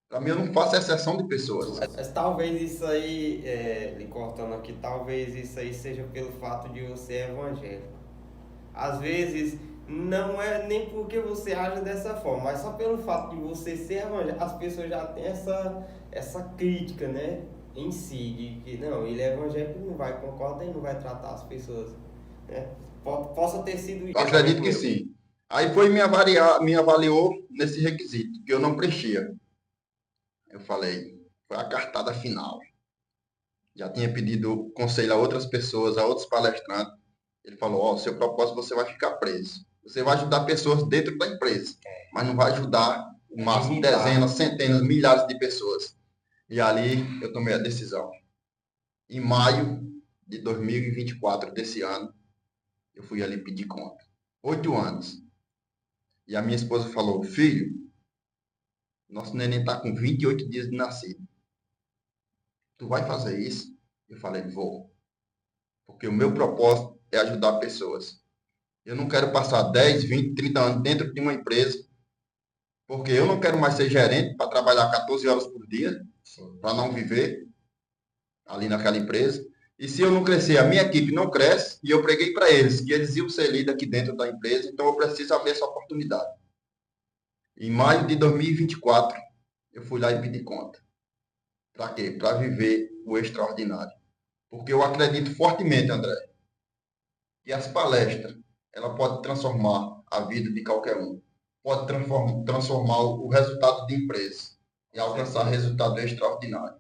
B: Para mim, eu não faço exceção de pessoas.
A: Mas talvez isso aí, lhe cortando aqui, talvez isso aí seja pelo fato de você ser evangélico. Às vezes, não é nem porque você age dessa forma, mas só pelo fato de você ser evangélico, as pessoas já têm essa crítica, né? Em si, de que não, ele é evangélico e não vai concordar e não vai tratar as pessoas, né? Possa ter sido isso.
B: Eu acredito que sim. Aí me avaliou nesse requisito, que eu não preenchia. Eu falei, foi a cartada final. Já tinha pedido conselho a outras pessoas, a outros palestrantes. Ele falou, ó, seu propósito você vai ficar preso. Você vai ajudar pessoas dentro da empresa, mas não vai ajudar o máximo dezenas, centenas, milhares de pessoas. E ali eu tomei a decisão. Em maio de 2024 desse ano, eu fui ali pedir conta. 8 anos. E a minha esposa falou, filho, nosso neném está com 28 dias de nascido. Tu vai fazer isso? Eu falei, vou. Porque o meu propósito é ajudar pessoas. Eu não quero passar 10, 20, 30 anos dentro de uma empresa, porque eu não quero mais ser gerente para trabalhar 14 horas por dia, para não viver ali naquela empresa. E se eu não crescer, a minha equipe não cresce, e eu preguei para eles que eles iam ser líderes aqui dentro da empresa, então eu preciso abrir essa oportunidade. Em maio de 2024, eu fui lá e pedi conta. Para quê? Para viver o extraordinário. Porque eu acredito fortemente, André, que as palestras, ela pode transformar a vida de qualquer um. Pode transformar o resultado de empresa e alcançar resultado extraordinário.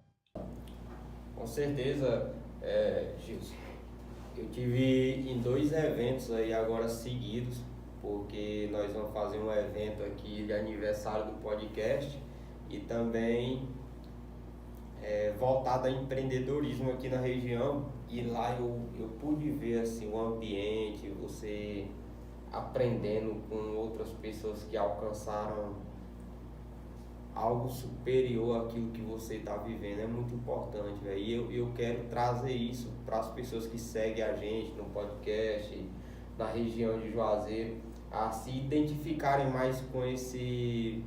A: Com certeza, Gilson. Eu tive em 2 eventos aí agora seguidos, porque nós vamos fazer um evento aqui de aniversário do podcast e também voltado a empreendedorismo aqui na região. E lá eu pude ver assim, o ambiente, você aprendendo com outras pessoas que alcançaram algo superior àquilo que você está vivendo. É muito importante, velho. E eu quero trazer isso para as pessoas que seguem a gente no podcast, na região de Juazeiro, a se identificarem mais com esse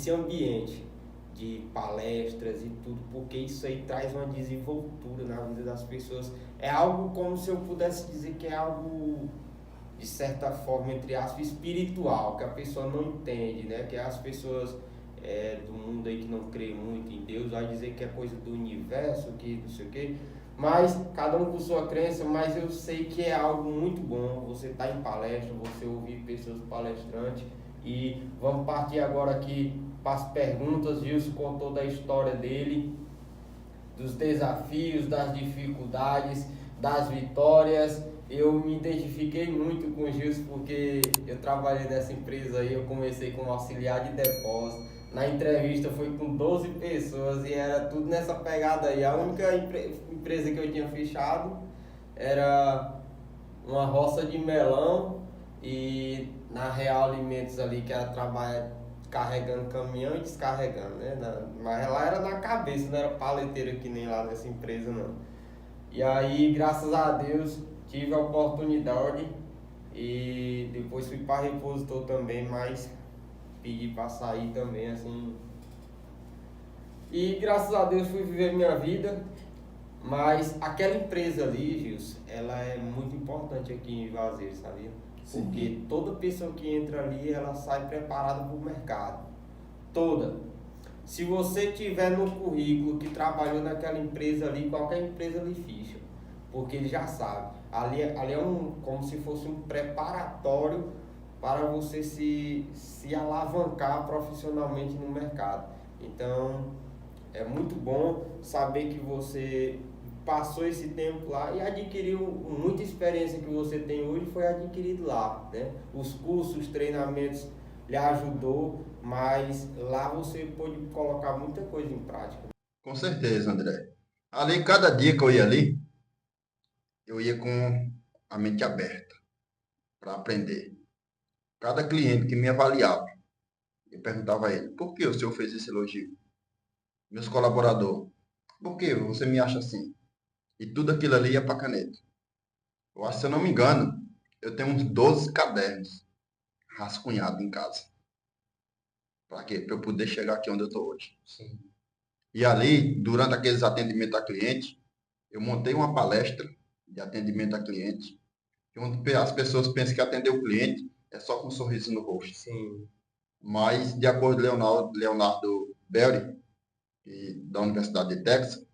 A: ambiente de palestras e tudo, porque isso aí traz uma desenvoltura na vida das pessoas. É algo como se eu pudesse dizer que é algo de certa forma, entre aspas, espiritual, que a pessoa não entende, né? Que as pessoas do mundo aí que não creem muito em Deus vai dizer que é coisa do universo, que não sei o quê. Mas cada um com sua crença, mas eu sei que é algo muito bom você estar em palestra, você ouvir pessoas palestrantes. E vamos partir agora aqui para as perguntas. Gilson contou da história dele, dos desafios, das dificuldades, das vitórias. Eu me identifiquei muito com o Gilson porque eu trabalhei nessa empresa aí, eu comecei como auxiliar de depósito. Na entrevista foi com 12 pessoas e era tudo nessa pegada aí. A única empresa que eu tinha fechado era uma roça de melão e na Real Alimentos ali, que ela trabalha carregando caminhão e descarregando, né? Mas lá era na cabeça, não era paleteira que nem lá nessa empresa não. E aí, graças a Deus, tive a oportunidade e depois fui para repositor também, mas pedi para sair também, assim. E graças a Deus fui viver minha vida, mas aquela empresa ali, Gilson, ela é muito importante aqui em Juazeiro, sabia? Porque toda pessoa que entra ali, ela sai preparada para o mercado. Toda. Se você tiver no currículo que trabalhou naquela empresa ali, qualquer empresa lhe ficha, porque ele já sabe. Ali é como se fosse um preparatório para você se alavancar profissionalmente no mercado. Então, é muito bom saber que você passou esse tempo lá e adquiriu muita experiência que você tem hoje foi adquirido lá, né? Os cursos, os treinamentos lhe ajudou, mas lá você pôde colocar muita coisa em prática.
B: Com certeza, André. Ali, cada dia que eu ia ali, eu ia com a mente aberta para aprender. Cada cliente que me avaliava, eu perguntava a ele, por que o senhor fez esse elogio? Meus colaboradores, por que você me acha assim? E tudo aquilo ali ia para caneta. Eu acho, se eu não me engano, eu tenho uns 12 cadernos rascunhados em casa. Para quê? Para eu poder chegar aqui onde eu estou hoje.
A: Sim.
B: E ali, durante aqueles atendimentos a cliente, eu montei uma palestra de atendimento a cliente, onde as pessoas pensam que atender o cliente é só com um sorriso no rosto.
A: Sim.
B: Mas, de acordo com Leonardo Belli, da Universidade de Texas,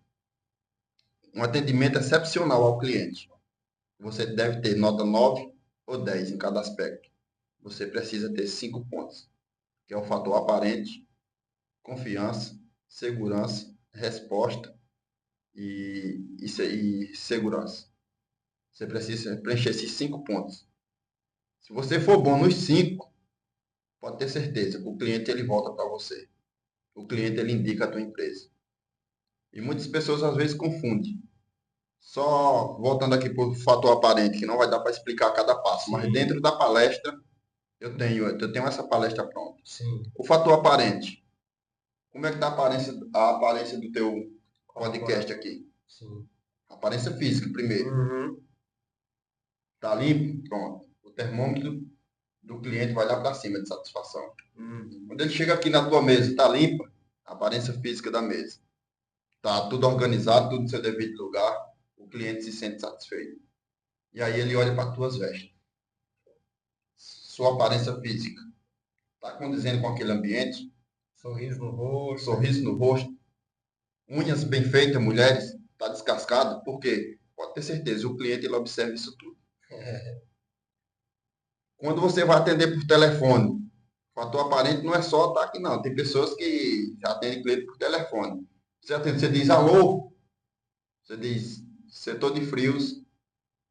B: um atendimento excepcional ao cliente. Você deve ter nota 9 ou 10 em cada aspecto. você precisa ter 5 pontos, que é o fator aparente, confiança, segurança, resposta e segurança. Você precisa preencher esses 5 pontos. Se você for bom nos 5, pode ter certeza que o cliente ele volta para você. O cliente ele indica a tua empresa. E muitas pessoas às vezes confundem. Só voltando aqui para o fator aparente, que não vai dar para explicar cada passo,
A: Sim.
B: mas dentro da palestra eu tenho essa palestra pronta.
A: Sim.
B: O fator aparente. Como é que está a aparência do teu podcast aqui?
A: Sim.
B: Aparência física primeiro.
A: Uhum.
B: Tá limpo? Pronto. O termômetro do cliente vai lá para cima de satisfação. Quando ele chega aqui na tua mesa e tá limpa, a aparência física da mesa. Tá tudo organizado, tudo no seu devido lugar, o cliente se sente satisfeito. E aí ele olha para tuas vestes. Sua aparência física está condizendo com aquele ambiente?
A: Sorriso no rosto.
B: Sorriso no rosto. Unhas bem feitas, mulheres, está descascado. Por quê? Pode ter certeza, o cliente ele observa isso tudo. Quando você vai atender por telefone, o fator aparente não é só estar aqui, não. Tem pessoas que já atendem cliente por telefone. Você atende, você diz alô, você diz setor de frios,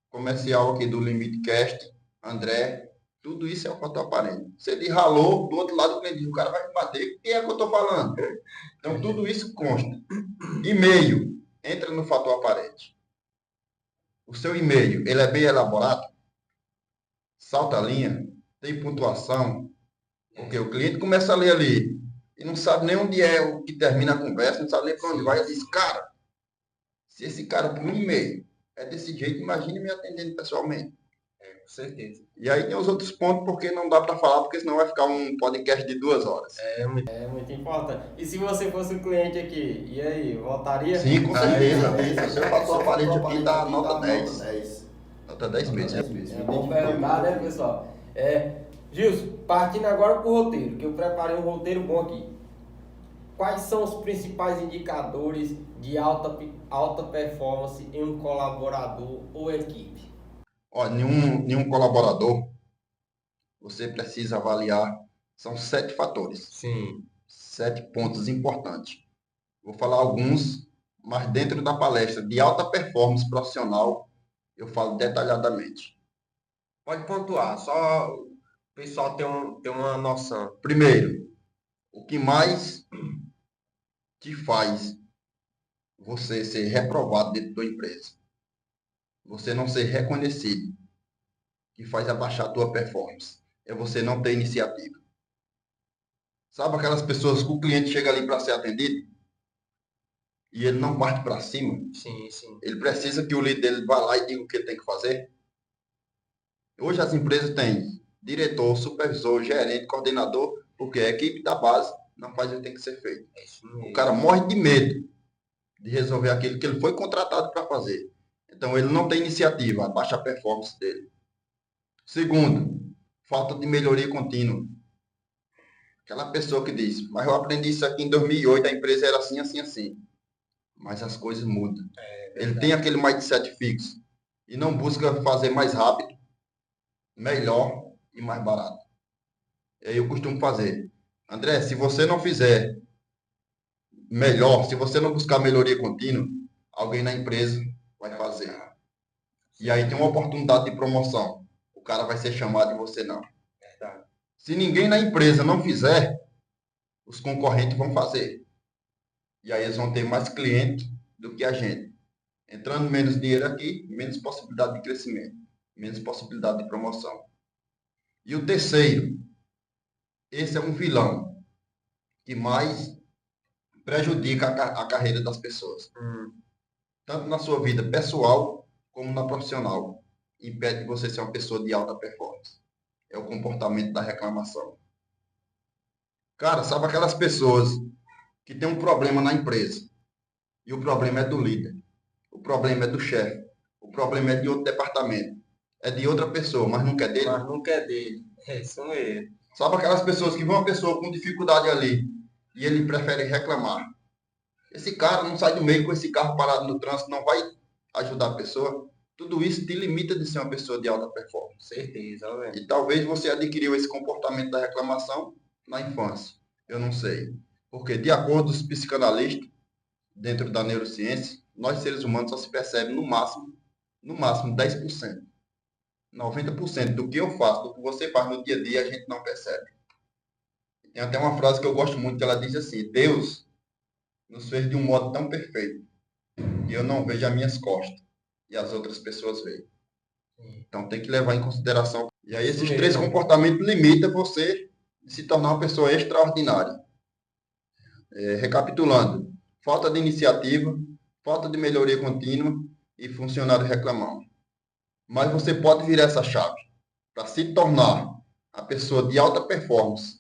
B: comercial aqui do Limite Cast, André, tudo isso é o fator aparente. Você diz alô, do outro lado o cliente diz, o cara vai me bater, quem é que eu estou falando? Então tudo isso consta. E-mail, entra no fator aparente. O seu e-mail, ele é bem elaborado? Salta a linha? Tem pontuação? Porque o cliente começa a ler ali e não sabe nem onde é o que termina a conversa, não sabe nem para onde vai. E diz, cara, se esse cara por um e-mail é desse jeito, imagine me atendendo pessoalmente.
A: Com certeza.
B: E aí tem os outros pontos porque não dá para falar, porque senão vai ficar um podcast de 2 horas.
A: É muito importante. E se você fosse o cliente aqui, e aí, voltaria?
B: Sim, com certeza. O seu fator aparente aqui dá nota 10. Nota 10 mesmo.
A: É bom perguntar, né, pessoal? Gilson, partindo agora pro roteiro, que eu preparei um roteiro bom aqui. Quais são os principais indicadores de alta performance em um colaborador ou equipe?
B: Ó, nenhum colaborador, você precisa avaliar, são 7 fatores.
A: Sim.
B: 7 pontos importantes. Vou falar alguns, mas dentro da palestra de alta performance profissional, eu falo detalhadamente.
A: Pode pontuar, só o pessoal ter uma noção.
B: Primeiro, o que mais te faz você ser reprovado dentro da empresa? Você não ser reconhecido, que faz abaixar a tua performance. É você não ter iniciativa. Sabe aquelas pessoas que o cliente chega ali para ser atendido e ele não parte para cima?
A: Sim, sim.
B: Ele precisa que o líder dele vá lá e diga o que ele tem que fazer? Hoje as empresas têm diretor, supervisor, gerente, coordenador, porque a equipe da base não faz o que tem que ser feito. O cara morre de medo de resolver aquilo que ele foi contratado para fazer. Então ele não tem iniciativa, abaixa a performance dele. Segundo, falta de melhoria contínua. Aquela pessoa que diz, mas eu aprendi isso aqui em 2008, a empresa era assim, assim, assim. Mas as coisas mudam. Ele tem aquele mindset fixo e não busca fazer mais rápido, melhor e mais barato. E aí eu costumo fazer. André, se você não fizer melhor, se você não buscar melhoria contínua, alguém na empresa vai fazer. E aí tem uma oportunidade de promoção. O cara vai ser chamado e você não.
A: Verdade.
B: Se ninguém na empresa não fizer, os concorrentes vão fazer. E aí eles vão ter mais cliente do que a gente. Entrando menos dinheiro aqui, menos possibilidade de crescimento, menos possibilidade de promoção. E o terceiro, esse é um vilão que mais prejudica a carreira das pessoas. Tanto na sua vida pessoal como na profissional. Impede de você ser uma pessoa de alta performance. É o comportamento da reclamação. Cara, sabe aquelas pessoas que tem um problema na empresa e o problema é do líder, o problema é do chefe, o problema é de outro departamento, é de outra pessoa, mas nunca é dele?
A: Mas nunca é dele. É isso mesmo.
B: Sabe aquelas pessoas que vão uma pessoa com dificuldade ali e ele prefere reclamar? Esse cara não sai do meio com esse carro parado no trânsito, não vai ajudar a pessoa? Tudo isso te limita de ser uma pessoa de alta performance.
A: Certeza, velho.
B: E talvez você adquiriu esse comportamento da reclamação na infância. Eu não sei. Porque, de acordo com os psicanalistas, dentro da neurociência, nós seres humanos só se percebe no máximo 10%. 90% do que eu faço, do que você faz no dia a dia, a gente não percebe. Tem até uma frase que eu gosto muito, que ela diz assim: Deus nos fez de um modo tão perfeito que eu não vejo as minhas costas e as outras pessoas veem. Então tem que levar em consideração. E aí esses três comportamentos limitam você de se tornar uma pessoa extraordinária. Recapitulando: falta de iniciativa, falta de melhoria contínua e funcionário reclamando. Mas você pode virar essa chave para se tornar a pessoa de alta performance.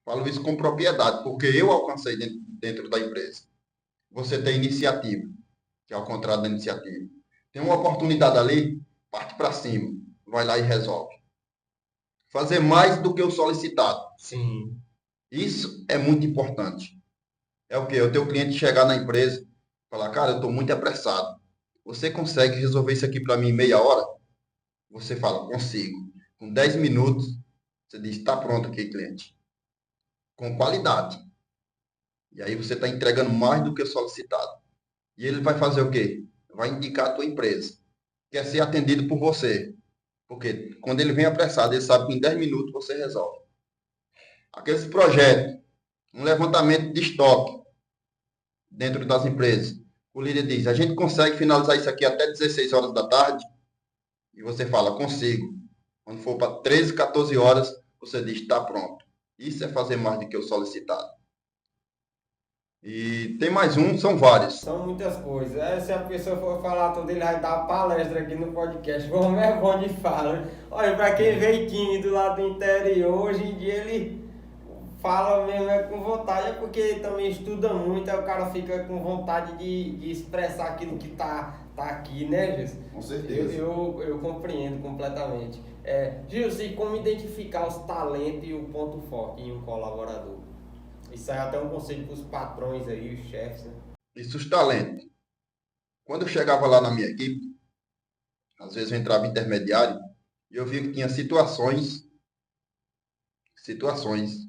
B: Falo isso com propriedade, porque eu alcancei dentro da empresa. Você tem iniciativa, que é ao contrário da iniciativa. Tem uma oportunidade ali, parte para cima, vai lá e resolve. Fazer mais do que o solicitado.
A: Sim.
B: Isso é muito importante. É o quê? É o teu cliente chegar na empresa, falar: cara, eu estou muito apressado. Você consegue resolver isso aqui para mim em meia hora? Você fala: consigo. Com 10 minutos, você diz: está pronto aqui, cliente. Com qualidade. E aí você está entregando mais do que o solicitado. E ele vai fazer o quê? Vai indicar a tua empresa. Quer ser atendido por você. Porque quando ele vem apressado, ele sabe que em 10 minutos você resolve. Aqueles projetos, um levantamento de estoque dentro das empresas. O líder diz: a gente consegue finalizar isso aqui até 16 horas da tarde? E você fala: consigo. Quando for para 13, 14 horas, você diz: está pronto. Isso é fazer mais do que o solicitado. E tem mais um, são vários.
A: São muitas coisas. Se a pessoa for falar tudo, ele vai dar uma palestra aqui no podcast. Como é bom de fala. Olha, para quem veio tímido lá do interior, hoje em dia ele fala mesmo com vontade. É porque ele também estuda muito, aí o cara fica com vontade de expressar aquilo que tá aqui, né, Gilson?
B: Com certeza.
A: Eu compreendo completamente. Gilson, e como identificar os talentos e o ponto forte em um colaborador? Isso aí é até um conselho para os patrões aí, os chefes, né?
B: Isso, os talentos. Quando eu chegava lá na minha equipe, às vezes eu entrava intermediário, e eu via que tinha situações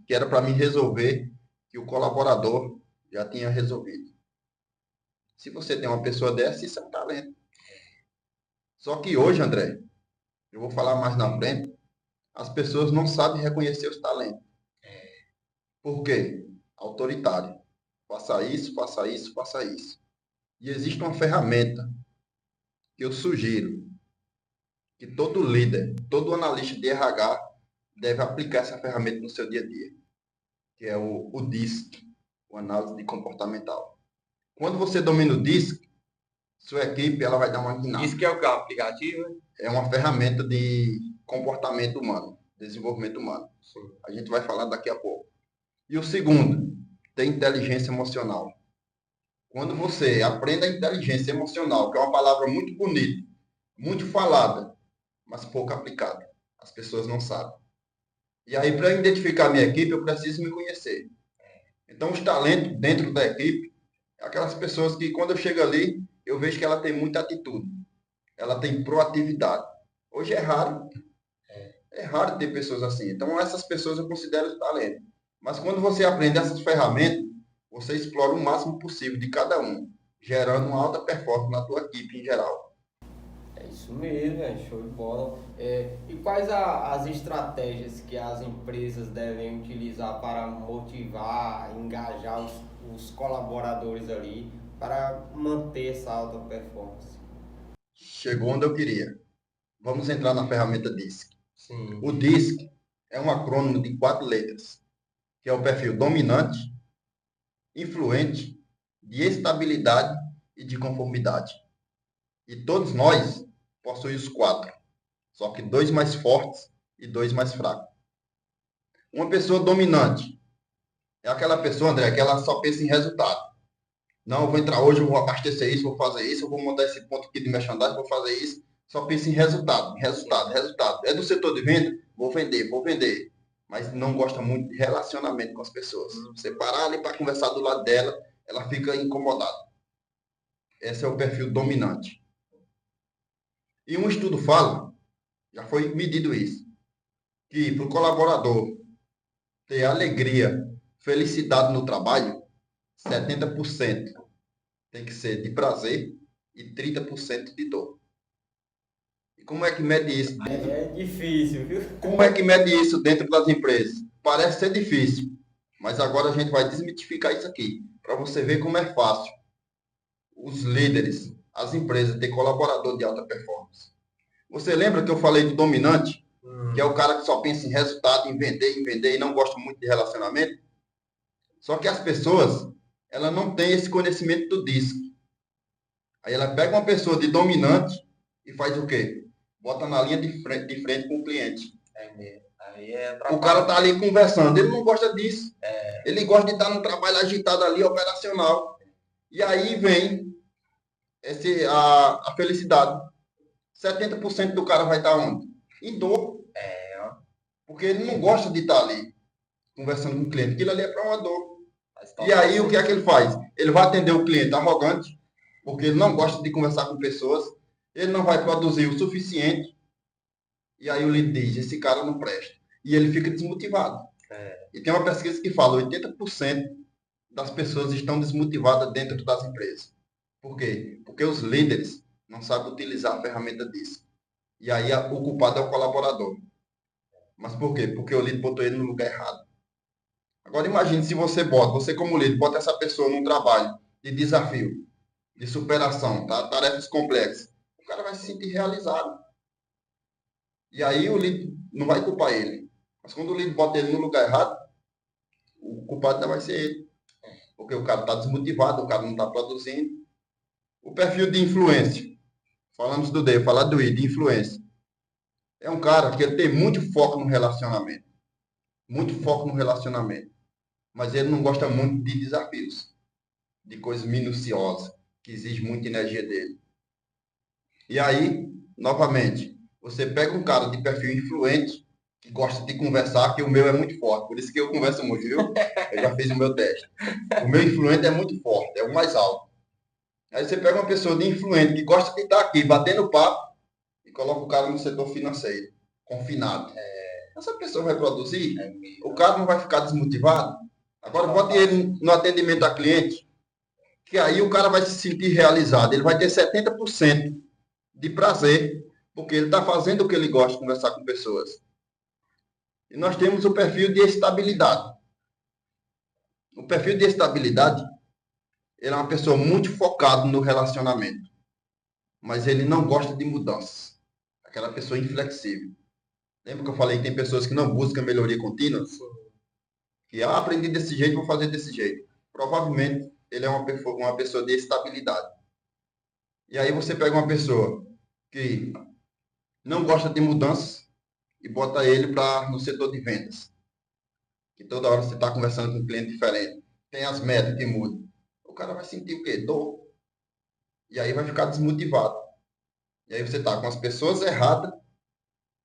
B: que era para mim resolver, que o colaborador já tinha resolvido. Se você tem uma pessoa dessa, isso é um talento. Só que hoje, André, eu vou falar mais na frente, as pessoas não sabem reconhecer os talentos. Por quê? Autoritário. Faça isso, faça isso, faça isso. E existe uma ferramenta que eu sugiro que todo líder, todo analista de RH deve aplicar essa ferramenta no seu dia a dia, que é o DISC, o análise de comportamental. Quando você domina o DISC, sua equipe ela vai dar uma guinada.
A: Isso que é o que? Aplicativo?
B: É uma ferramenta de comportamento humano, desenvolvimento humano.
A: Sim.
B: A gente vai falar daqui a pouco. E o segundo, tem inteligência emocional. Quando você aprende a inteligência emocional, que é uma palavra muito bonita, muito falada, mas pouco aplicada, as pessoas não sabem. E aí, para identificar a minha equipe, eu preciso me conhecer. Então, os talentos dentro da equipe, é aquelas pessoas que, quando eu chego ali, eu vejo que ela tem muita atitude. Ela tem proatividade. Hoje é raro. É raro ter pessoas assim. Então, essas pessoas eu considero talento. Mas quando você aprende essas ferramentas, você explora o máximo possível de cada um, gerando uma alta performance na tua equipe em geral.
A: É isso mesmo, show de bola. E quais as estratégias que as empresas devem utilizar para motivar, engajar os colaboradores ali para manter essa alta performance?
B: Chegou onde eu queria. Vamos entrar na ferramenta DISC.
A: Sim.
B: O DISC é um acrônimo de 4 letras, que é o perfil dominante, influente, de estabilidade e de conformidade. E todos nós possuímos 4, só que 2 mais fortes e 2 mais fracos. Uma pessoa dominante é aquela pessoa, André, que ela só pensa em resultado. Não, eu vou entrar hoje, eu vou abastecer isso, vou fazer isso, eu vou montar esse ponto aqui de merchandising, vou fazer isso. Só pensa em resultado, resultado, resultado. É do setor de venda? Vou vender, vou vender. Mas não gosta muito de relacionamento com as pessoas. Você parar ali para conversar do lado dela, ela fica incomodada. Esse é o perfil dominante. E um estudo fala, já foi medido isso, que para o colaborador ter alegria, felicidade no trabalho, 70% tem que ser de prazer e 30% de dor. E como é que mede isso
A: Aí
B: dentro?
A: é difícil, viu?
B: Como é que mede isso dentro das empresas? Parece ser difícil, mas agora a gente vai desmitificar isso aqui, para você ver como é fácil os líderes, as empresas ter colaborador de alta performance. Você lembra que eu falei do dominante, que é o cara que só pensa em resultado, em vender e não gosta muito de relacionamento? Só que as pessoas, ela não tem esse conhecimento do DISC. Aí ela pega uma pessoa de dominante e faz o quê? Bota na linha de frente com o cliente. O cara tá ali conversando, ele não gosta disso. Ele gosta de estar no trabalho agitado ali, operacional. E aí vem a felicidade. 70% do cara vai estar onde? Em dor. Porque ele não gosta de estar ali conversando com o cliente. Aquilo ali é para uma dor. E aí o que é que ele faz? Ele vai atender o cliente arrogante, porque ele não gosta de conversar com pessoas, ele não vai produzir o suficiente, e aí o líder diz, esse cara não presta. E ele fica desmotivado. E tem uma pesquisa que fala, 80% das pessoas estão desmotivadas dentro das empresas. Por quê? Porque os líderes não sabem utilizar a ferramenta disso. E aí o culpado é o colaborador. Mas por quê? Porque o líder botou ele no lugar errado. Agora imagine se você como líder, bota essa pessoa num trabalho de desafio, de superação, tá? Tarefas complexas. O cara vai se sentir realizado. E aí o líder não vai culpar ele. Mas quando o líder bota ele no lugar errado, o culpado não vai ser ele. Porque o cara está desmotivado, o cara não está produzindo. O perfil de influência. Falamos do D, falar do I, de influência. É um cara que ele tem muito foco no relacionamento. Muito foco no relacionamento. Mas ele não gosta muito de desafios. De coisas minuciosas, que exigem muita energia dele. E aí, novamente, você pega um cara de perfil influente, que gosta de conversar, que o meu é muito forte, por isso que eu converso muito, viu? Eu já fiz o meu teste. O meu influente é muito forte, é o mais alto. Aí você pega uma pessoa de influente, que gosta de estar aqui, batendo papo, e coloca o cara no setor financeiro, confinado. Essa pessoa vai produzir? O cara não vai ficar desmotivado? Agora, bote ele no atendimento a cliente, que aí o cara vai se sentir realizado. Ele vai ter 70% de prazer, porque ele está fazendo o que ele gosta, conversar com pessoas. E nós temos o perfil de estabilidade. O perfil de estabilidade, ele é uma pessoa muito focada no relacionamento, mas ele não gosta de mudanças. Aquela pessoa inflexível. Lembra que eu falei que tem pessoas que não buscam melhoria contínua? Que aprendi desse jeito, vou fazer desse jeito. Provavelmente ele é uma pessoa de estabilidade. E aí você pega uma pessoa que não gosta de mudanças e bota ele no setor de vendas. Que toda hora você está conversando com um cliente diferente. Tem as metas que mudam. O cara vai sentir o quê? Dor. E aí vai ficar desmotivado. E aí você está com as pessoas erradas,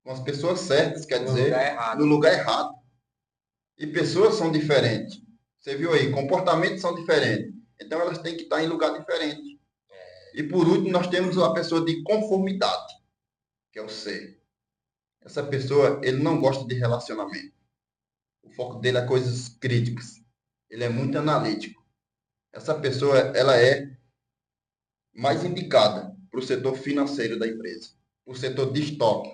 B: com as pessoas certas, quer dizer, no lugar errado. E pessoas são diferentes. Você viu aí, comportamentos são diferentes. Então elas têm que estar em lugar diferente. E por último, nós temos a pessoa de conformidade, que é o C. Essa pessoa, ele não gosta de relacionamento. O foco dele é coisas críticas. Ele é muito analítico. Essa pessoa, ela é mais indicada para o setor financeiro da empresa, para o setor de estoque,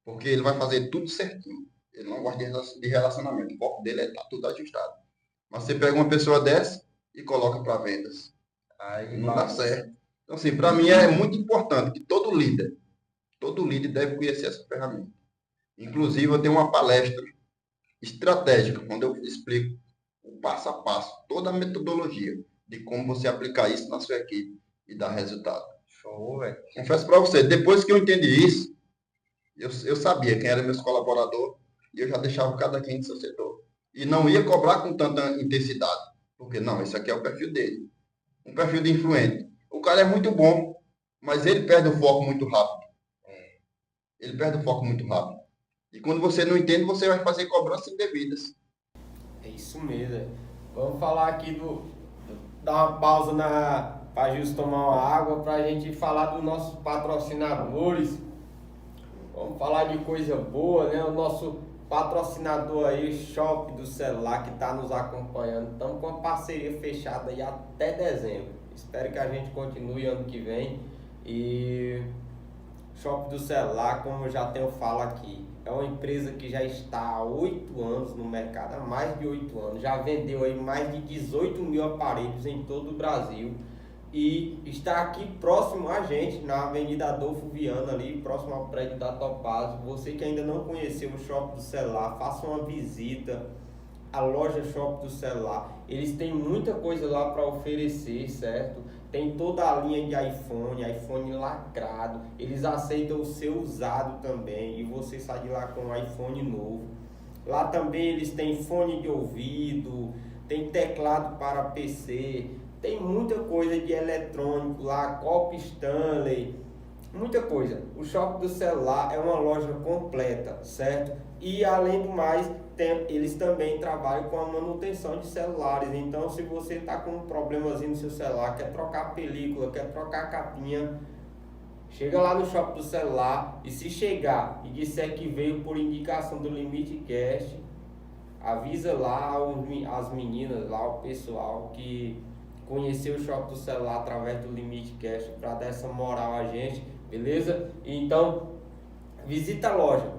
B: porque ele vai fazer tudo certinho. Ele não gosta de relacionamento. O foco dele é estar tudo ajustado. Mas você pega uma pessoa dessa e coloca para vendas. Aí não dá certo. Então, assim, para mim é muito importante que todo líder deve conhecer essa ferramenta. Inclusive, eu tenho uma palestra estratégica, onde eu explico o passo a passo, toda a metodologia de como você aplicar isso na sua equipe e dar resultado. Show, velho. Confesso para você, depois que eu entendi isso, eu sabia quem era meus colaboradores e eu já deixava cada quem de seu setor. E não ia cobrar com tanta intensidade, porque não, esse aqui é o perfil dele. Um perfil de influente. O cara é muito bom, mas ele perde o foco muito rápido. Ele perde o foco muito rápido. E quando você não entende, você vai fazer cobranças indevidas.
A: É isso mesmo. Vamos falar aqui dar uma pausa para Gilson tomar uma água, para a gente falar dos nossos patrocinadores. Vamos falar de coisa boa, né? O nosso patrocinador aí, Shop do Celular, que está nos acompanhando. Estamos com uma parceria fechada aí até dezembro. Espero que a gente continue ano que vem. E Shop do Celular, como eu já tenho falo aqui, é uma empresa que já está há 8 anos no mercado, há mais de 8 anos. Já vendeu aí mais de 18 mil aparelhos em todo o Brasil. E está aqui próximo a gente, na Avenida Adolfo Viana, ali próximo ao prédio da Topazio. Você que ainda não conheceu o Shop do Celular, faça uma visita à loja Shop do Celular. Eles têm muita coisa lá para oferecer, certo? Tem toda a linha de iPhone lacrado. Eles aceitam o seu usado também e você sai de lá com um iPhone novo. Lá também eles têm fone de ouvido, tem teclado para PC, tem muita coisa de eletrônico lá, copo Stanley, muita coisa. O Shop do Celular é uma loja completa, certo? E além do mais, eles também trabalham com a manutenção de celulares. Então, se você está com um problemazinho no seu celular, quer trocar película, quer trocar capinha, chega lá no Shop do Celular e se chegar e disser que veio por indicação do Limite Cast, avisa lá as meninas, lá o pessoal que conheceu o Shop do Celular através do Limite Cast para dar essa moral a gente, beleza? Então, visita a loja,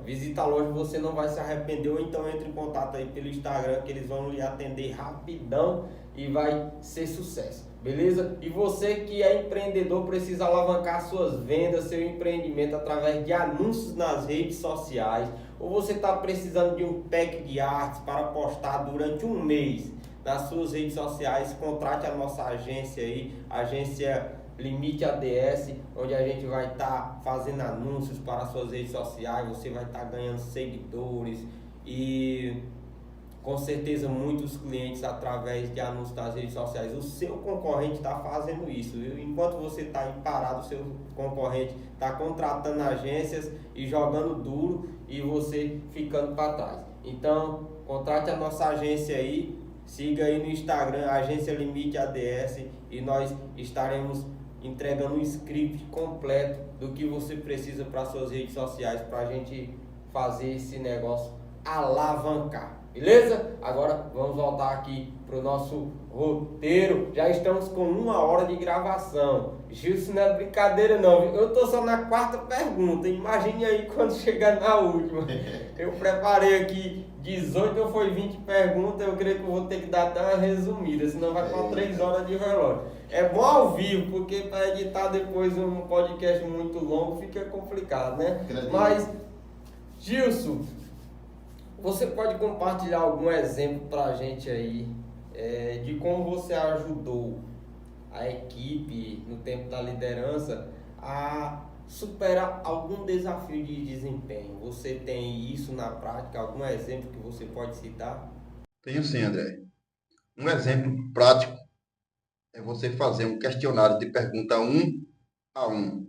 A: você não vai se arrepender, ou então entre em contato aí pelo Instagram que eles vão lhe atender rapidão e vai ser sucesso, beleza? E você que é empreendedor precisa alavancar suas vendas, seu empreendimento através de anúncios nas redes sociais, ou você está precisando de um pack de artes para postar durante um mês nas suas redes sociais, contrate a nossa agência aí, agência Limite ADS, onde a gente vai estar fazendo anúncios para as suas redes sociais, você vai estar ganhando seguidores e com certeza muitos clientes através de anúncios das redes sociais. O seu concorrente está fazendo isso, viu? Enquanto você está aí parado, o seu concorrente está contratando agências e jogando duro e você ficando para trás. Então, contrate a nossa agência aí, siga aí no Instagram, Agência Limite ADS, e nós estaremos entregando um script completo do que você precisa para suas redes sociais para a gente fazer esse negócio alavancar, beleza? Agora vamos voltar aqui para o nosso roteiro. Já estamos com 1 hora de gravação. Gilson, não é brincadeira não, eu tô só na 4ª pergunta, imagine aí quando chegar na última. Eu preparei aqui 18 ou foi 20 perguntas, eu creio que eu vou ter que dar até uma resumida, senão vai com 3 horas de relógio. É bom ao vivo, porque para editar depois um podcast muito longo fica complicado, né? Mas, Gilson, você pode compartilhar algum exemplo para a gente aí de como você ajudou a equipe no tempo da liderança a superar algum desafio de desempenho? Você tem isso na prática? Algum exemplo que você pode citar?
B: Tenho sim, André. Um exemplo prático é você fazer um questionário de pergunta 1 a 1.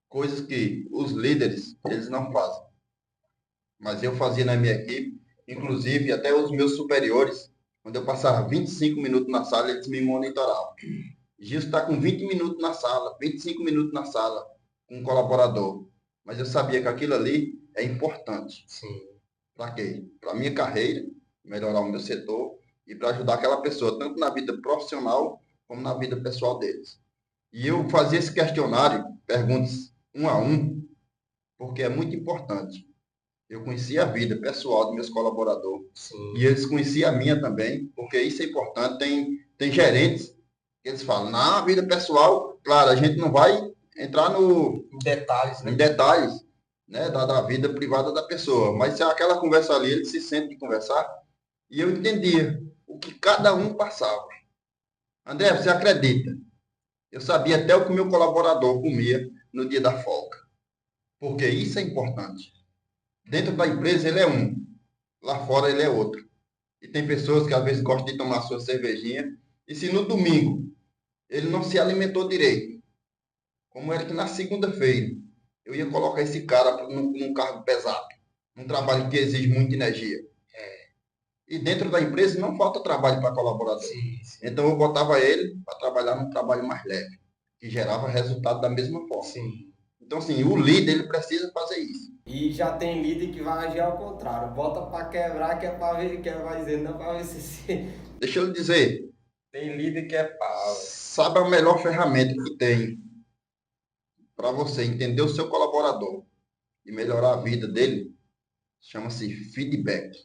B: Coisas que os líderes, eles não fazem. Mas eu fazia na minha equipe, inclusive até os meus superiores, quando eu passava 25 minutos na sala, eles me monitoravam. Gilson está com 20 minutos na sala, 25 minutos na sala, com um colaborador. Mas eu sabia que aquilo ali é importante.
A: Sim.
B: Para quê? Para a minha carreira, melhorar o meu setor e para ajudar aquela pessoa, tanto na vida profissional como na vida pessoal deles. E eu fazia esse questionário, perguntas 1 a 1, porque é muito importante. Eu conhecia a vida pessoal dos meus colaboradores.
A: Sim.
B: E eles conheciam a minha também, porque isso é importante. Tem gerentes que eles falam, na vida pessoal, claro, a gente não vai entrar
A: em detalhes, né?
B: em detalhes, né, da vida privada da pessoa, mas se aquela conversa ali, ele se sente de conversar, e eu entendia o que cada um passava. André, você acredita? Eu sabia até o que o meu colaborador comia no dia da folga, porque isso é importante. Dentro da empresa ele é um, lá fora ele é outro. E tem pessoas que às vezes gostam de tomar sua cervejinha, e se no domingo ele não se alimentou direito, como era que na segunda-feira eu ia colocar esse cara num cargo pesado, num trabalho que exige muita energia. E dentro da empresa não falta trabalho para colaborador.
A: Sim.
B: Então eu botava ele para trabalhar num trabalho mais leve, que gerava resultado da mesma forma.
A: Sim.
B: Então, assim, o líder ele precisa fazer isso.
A: E já tem líder que vai agir ao contrário. Bota pra quebrar, que é pra ver, que vai dizer, não pra ver se...
B: Deixa eu lhe dizer,
A: Tem líder que é pau.
B: sabe a melhor ferramenta que tem para você entender o seu colaborador e melhorar a vida dele? Chama-se feedback.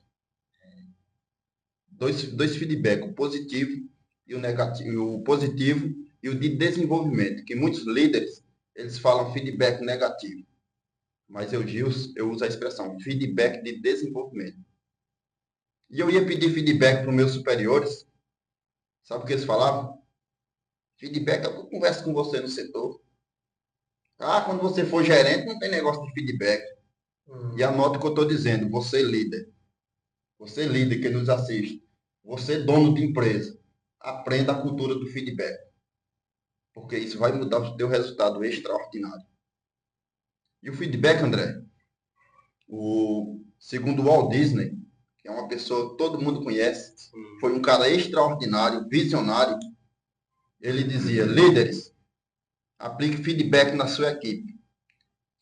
B: Dois feedback, o positivo e o negativo, o positivo e o de desenvolvimento, que muitos líderes, eles falam feedback negativo. Mas eu uso a expressão feedback de desenvolvimento. E eu ia pedir feedback para os meus superiores. Sabe o que eles falavam? Feedback é eu converso com você no setor. Ah, quando você for gerente, não tem negócio de feedback. E anota o que eu estou dizendo. Você líder que nos assiste. Você dono de empresa. Aprenda a cultura do feedback. Porque isso vai mudar o teu resultado extraordinário. E o feedback, André, segundo o Walt Disney, que é uma pessoa que todo mundo conhece, foi um cara extraordinário, visionário. Ele dizia: líderes, aplique feedback na sua equipe.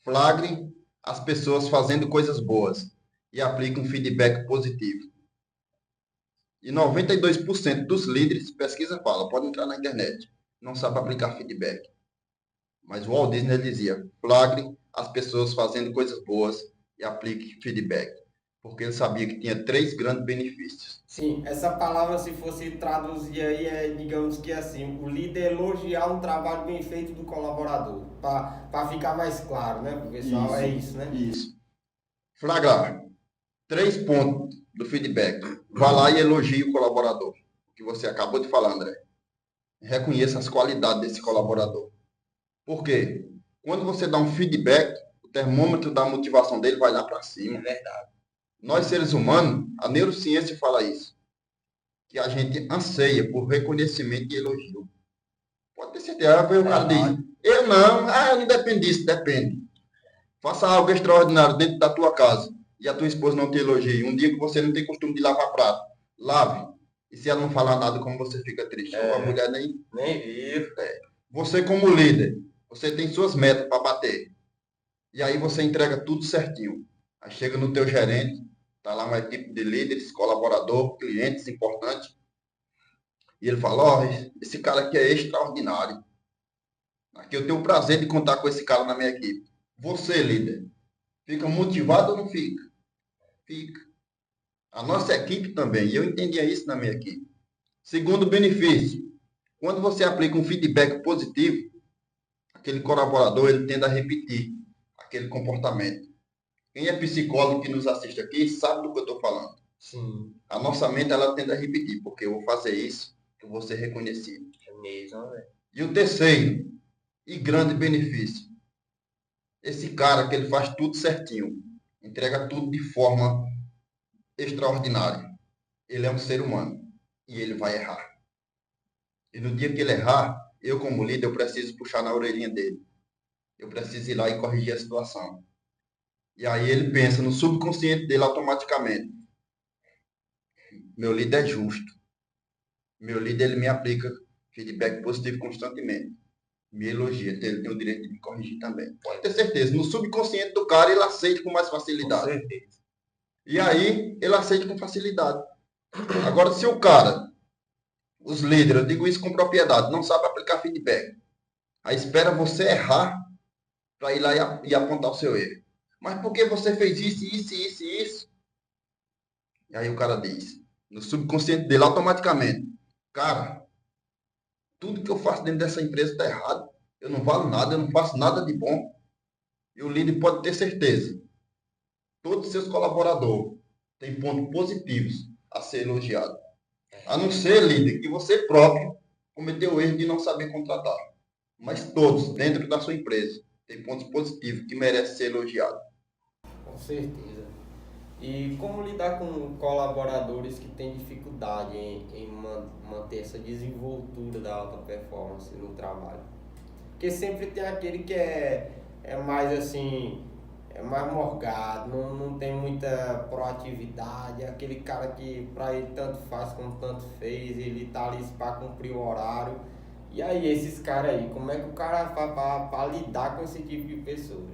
B: Flagre as pessoas fazendo coisas boas e aplique um feedback positivo. E 92% dos líderes, pesquisa fala, pode entrar na internet, não sabe aplicar feedback. Mas o Walt Disney dizia: flagre as pessoas fazendo coisas boas e aplique feedback. Porque ele sabia que tinha 3 grandes benefícios.
A: Sim, essa palavra, se fosse traduzir aí, é, digamos que assim, o líder elogiar um trabalho bem feito do colaborador, para ficar mais claro, né, pro pessoal, é isso, né?
B: Isso. Flagrar. 3 pontos do feedback. Vá lá e elogie o colaborador. O que você acabou de falar, André. Reconheça as qualidades desse colaborador. Por quê? Quando você dá um feedback, o termômetro da motivação dele vai lá para cima.
A: É verdade.
B: Nós, seres humanos, a neurociência fala isso, que a gente anseia por reconhecimento e elogio. Pode ter certeza. Aí o cara diz: eu não dependo disso. Depende. Faça algo extraordinário dentro da tua casa e a tua esposa não te elogia. Um dia que você não tem costume de lavar prato, lave. E se ela não falar nada, como você fica triste? Ou a mulher nem
A: viu.
B: Você, como líder, você tem suas metas para bater. E aí você entrega tudo certinho. Aí chega no teu gerente, tá lá uma equipe de líderes, colaborador, clientes importantes. E ele fala: ó, esse cara aqui é extraordinário. Aqui eu tenho o prazer de contar com esse cara na minha equipe. Você, líder, fica motivado ou não fica? Fica. A nossa equipe também. E eu entendia isso na minha equipe. Segundo benefício, quando você aplica um feedback positivo, aquele colaborador ele tende a repetir aquele comportamento. Quem é psicólogo que nos assiste aqui sabe do que eu estou falando.
A: Sim.
B: A nossa mente ela tende a repetir, porque eu vou fazer isso, eu vou ser reconhecido.
A: É mesmo, velho.
B: E o terceiro e grande benefício, esse cara que ele faz tudo certinho, entrega tudo de forma extraordinária. Ele é um ser humano e ele vai errar. E no dia que ele errar, eu como líder, eu preciso puxar na orelhinha dele. Eu preciso ir lá e corrigir a situação. E aí ele pensa no subconsciente dele automaticamente: meu líder é justo. Meu líder ele me aplica feedback positivo constantemente. Me elogia, então ele tem o direito de me corrigir também. Pode ter certeza. No subconsciente do cara, ele aceita com mais facilidade.
A: Com certeza.
B: E aí, ele aceita com facilidade. Agora, se o cara, os líderes, eu digo isso com propriedade, não sabe aplicar feedback, aí espera você errar para ir lá e apontar o seu erro. Mas por que você fez isso, isso, isso e isso? E aí o cara diz, no subconsciente dele, automaticamente: cara, tudo que eu faço dentro dessa empresa está errado. Eu não valo nada, eu não faço nada de bom. E o líder pode ter certeza. Todos os seus colaboradores têm pontos positivos a ser elogiados. A não ser, líder, que você próprio cometeu o erro de não saber contratar. Mas todos, dentro da sua empresa, têm pontos positivos que merecem ser elogiados.
A: Com certeza. E como lidar com colaboradores que têm dificuldade em manter essa desenvoltura da alta performance no trabalho? Porque sempre tem aquele que é mais assim, é mais morgado, não tem muita proatividade, é aquele cara que pra ele tanto faz como tanto fez, ele tá ali pra cumprir o horário. E aí, esses caras aí, como é que o cara faz pra lidar com esse tipo de pessoas?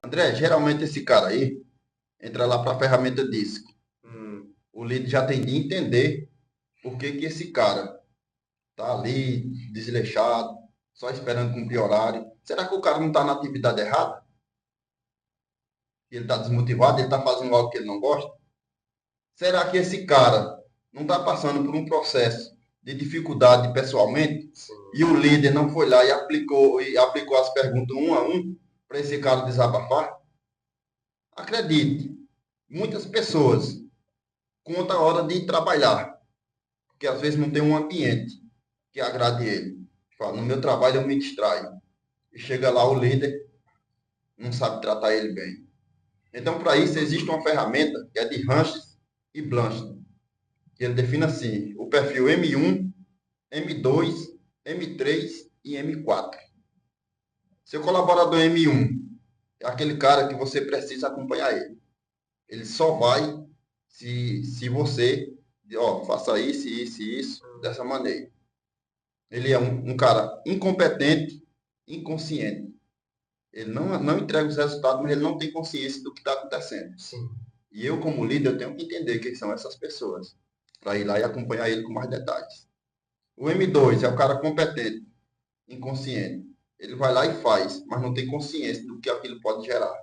B: André, geralmente esse cara aí entra lá para a ferramenta DISC. O líder já tem de entender por que que esse cara tá ali desleixado, só esperando cumprir horário. Será que o cara não está na atividade errada? Ele está desmotivado, ele está fazendo algo que ele não gosta? Será que esse cara não está passando por um processo de dificuldade pessoalmente e o líder não foi lá e aplicou as perguntas um a um para esse cara desabafar? Acredite, muitas pessoas contam a hora de trabalhar, porque às vezes não tem um ambiente que agrade ele. Fala, no meu trabalho eu me distraio. E chega lá o líder, não sabe tratar ele bem. Então, para isso, existe uma ferramenta que é de Ranches e Blanchard. Que ele define assim, o perfil M1, M2, M3 e M4. Seu colaborador M1 é aquele cara que você precisa acompanhar ele. Ele só vai se você, faça isso, isso e isso, dessa maneira. Ele é um cara incompetente, inconsciente. Ele não entrega os resultados, mas ele não tem consciência do que está acontecendo.
A: Sim.
B: E eu, como líder, eu tenho que entender quem são essas pessoas, para ir lá e acompanhar ele com mais detalhes. O M2 é o cara competente, inconsciente. Ele vai lá e faz, mas não tem consciência do que aquilo pode gerar.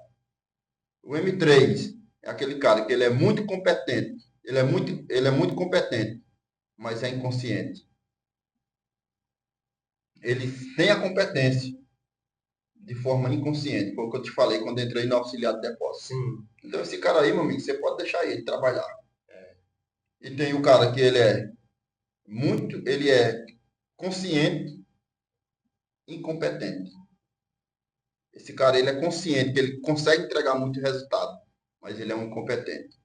B: O M3 é aquele cara que ele é muito competente, ele é muito competente, mas é inconsciente. Ele tem a competência de forma inconsciente, foi o que eu te falei quando entrei no auxiliar de depósito.
A: Sim.
B: Então esse cara aí, meu amigo, você pode deixar ele trabalhar. E tem o cara que ele é consciente, incompetente. Esse cara, ele é consciente que ele consegue entregar muito resultado, mas ele é um incompetente.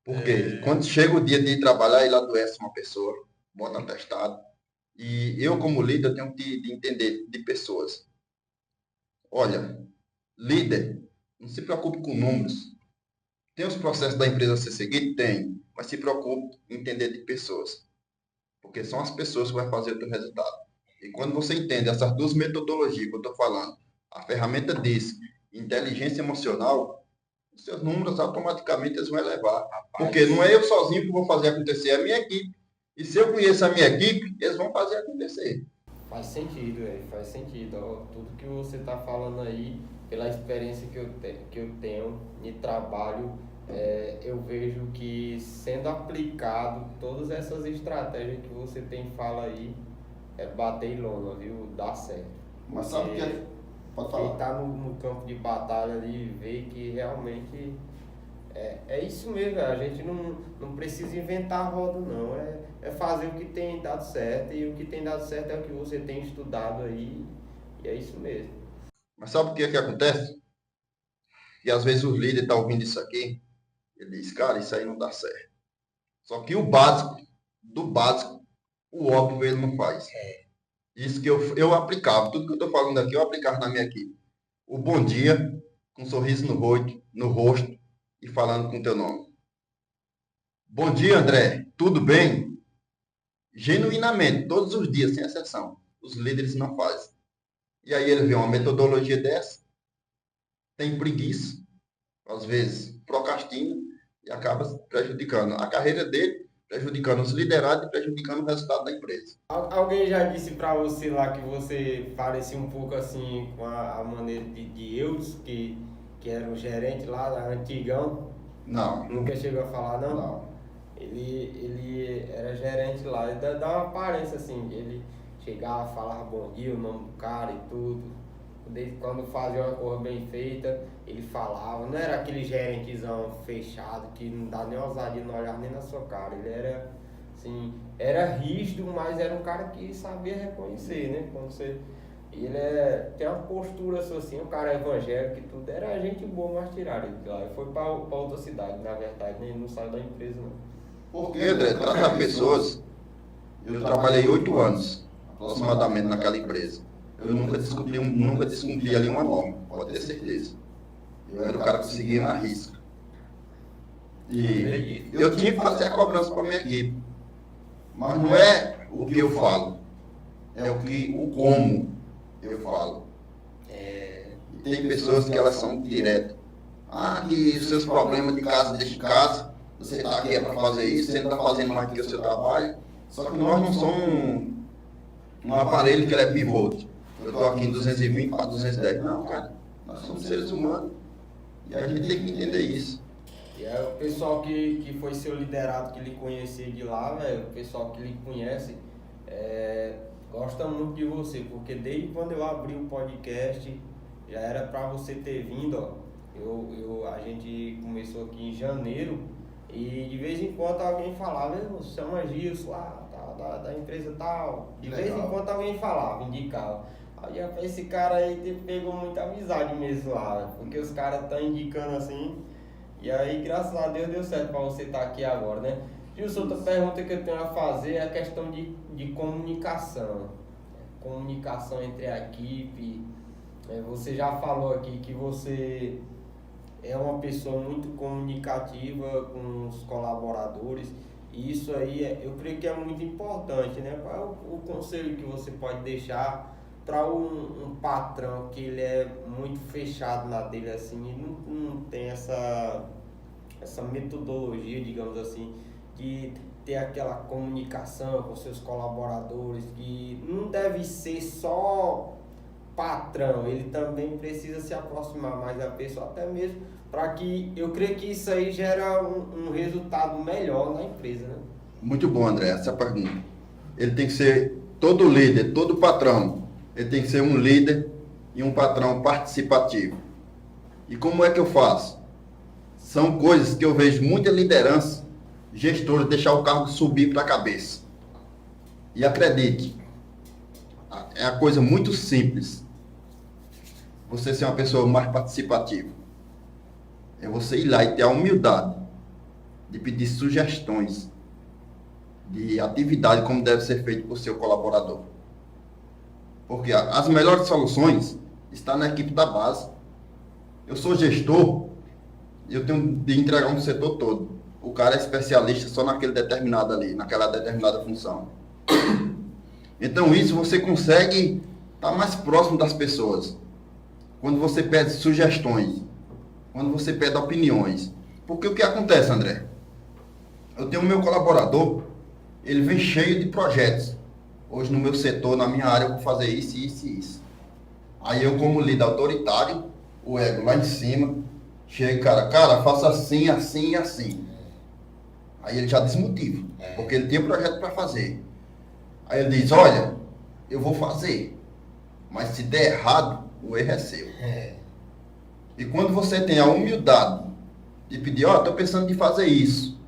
B: Por quê? Quando chega o dia de ir trabalhar, ele adoece uma pessoa, bota atestado. E eu, como líder, tenho que de entender de pessoas. Olha, líder, não se preocupe com números. Tem os processos da empresa a ser seguido? Tem. Mas se preocupe em entender de pessoas. Porque são as pessoas que vão fazer o teu resultado. E quando você entende essas duas metodologias que eu estou falando, a ferramenta DISC, inteligência emocional, os seus números automaticamente eles vão elevar. Porque não é eu sozinho que vou fazer acontecer, é a minha equipe. E se eu conheço a minha equipe, eles vão fazer acontecer.
A: Faz sentido, velho, faz sentido. Ó, tudo que você está falando aí, pela experiência que eu tenho de trabalho, eu vejo que sendo aplicado todas essas estratégias que você fala aí, bater em lona, viu? Dá certo.
B: Mas sabe o que é? Pode falar.
A: Quem está no campo de batalha ali vê que realmente é isso mesmo, velho. A gente não precisa inventar a roda, não. É fazer o que tem dado certo, e o que tem dado certo é o que você tem estudado aí, e é isso mesmo.
B: Mas sabe o que é que acontece? E às vezes os líderes estão ouvindo isso aqui, ele diz, cara, isso aí não dá certo. Só que o básico, do básico, o óbvio ele não faz. Isso que eu aplicava, tudo que eu estou falando aqui, eu aplicava na minha equipe. O bom dia, com um sorriso no rosto e falando com o teu nome. Bom dia, André, tudo bem? Genuinamente, todos os dias, sem exceção. Os líderes não fazem. E aí ele vê uma metodologia dessa, tem preguiça, às vezes procrastina e acaba prejudicando a carreira dele, prejudicando os liderados e prejudicando o resultado da empresa.
A: Alguém já disse pra você lá que você parecia um pouco assim com a maneira de Eudes, que era o gerente lá, antigão?
B: Não.
A: Nunca chegou a falar, não?
B: Não.
A: Ele era gerente lá, ele dá uma aparência assim, ele chegava, falava bom dia, o nome do cara e tudo. Quando fazia uma coisa bem feita, ele falava, não era aquele gerentezão fechado que não dá nem ousadia, não olhar nem na sua cara. Ele era assim, era rígido, mas era um cara que sabia reconhecer, né? Quando você. Ele tem uma postura assim, um cara evangélico e tudo, era gente boa, mas tiraram ele de lá. Ele foi pra outra cidade, na verdade, né? Ele não saiu da empresa, não.
B: Porque, André, tratar pessoas, eu trabalhei 8 anos, aproximadamente, naquela empresa. Eu nunca descumpri ali uma norma, pode ter certeza. Eu era o cara que seguia na risca. E eu tinha que fazer a cobrança para a minha equipe. Mas não é o que eu falo, é o como eu falo. E tem pessoas que elas são diretas. Que os seus problemas de casa, deixa de casa, você está aqui para fazer isso, você não está fazendo mais que o seu trabalho. Só que nós não somos um aparelho que ele é pivote. Eu estou aqui em 220 para 210. Não, cara, nós somos seres humanos. E a gente tem que entender isso.
A: E aí o pessoal que foi seu liderado, que lhe conhecia de lá, velho, o pessoal que lhe conhece, gosta muito de você, porque desde quando eu abri o podcast, já era para você ter vindo, ó. A gente começou aqui em janeiro e de vez em quando alguém falava, você chama Gilson lá, da empresa tal. De vez em quando alguém falava, indicava. Aí esse cara aí pegou muita amizade mesmo lá, porque os caras estão indicando assim. E aí, graças a Deus, deu certo para você estar aqui agora, né? Gilson, outra pergunta que eu tenho a fazer é a questão de comunicação. Comunicação entre a equipe. Você já falou aqui que você é uma pessoa muito comunicativa com os colaboradores. E isso aí, eu creio que é muito importante, né? Qual é o conselho que você pode deixar para um patrão que ele é muito fechado na dele assim e não tem essa metodologia, digamos assim, de ter aquela comunicação com seus colaboradores, que não deve ser só patrão, ele também precisa se aproximar mais da pessoa, até mesmo para que, eu creio que isso aí gera um resultado melhor na empresa, né?
B: Muito bom, André, essa pergunta. Ele tem que ser, todo líder, todo patrão, ele tem que ser um líder e um patrão participativo. E como é que eu faço? São coisas que eu vejo muita liderança, gestores deixar o cargo subir para a cabeça. E acredite, é uma coisa muito simples. Você ser uma pessoa mais participativa. É você ir lá e ter a humildade de pedir sugestões de atividade como deve ser feito por seu colaborador. Porque as melhores soluções estão na equipe da base. Eu sou gestor, eu tenho de entregar um setor todo. O cara é especialista só naquele determinado ali, naquela determinada função. Então isso você consegue estar mais próximo das pessoas. Quando você pede sugestões, quando você pede opiniões. Porque o que acontece, André? Eu tenho o meu colaborador, ele vem cheio de projetos. Hoje no meu setor, na minha área, eu vou fazer isso, isso e isso. Aí eu, como líder autoritário, o ego lá em cima, chego, cara, faça assim, assim e assim. Aí ele já desmotiva, porque ele tem um projeto para fazer. Aí ele diz, olha, eu vou fazer, mas se der errado, o erro é seu. E quando você tem a humildade de pedir, estou pensando de fazer isso,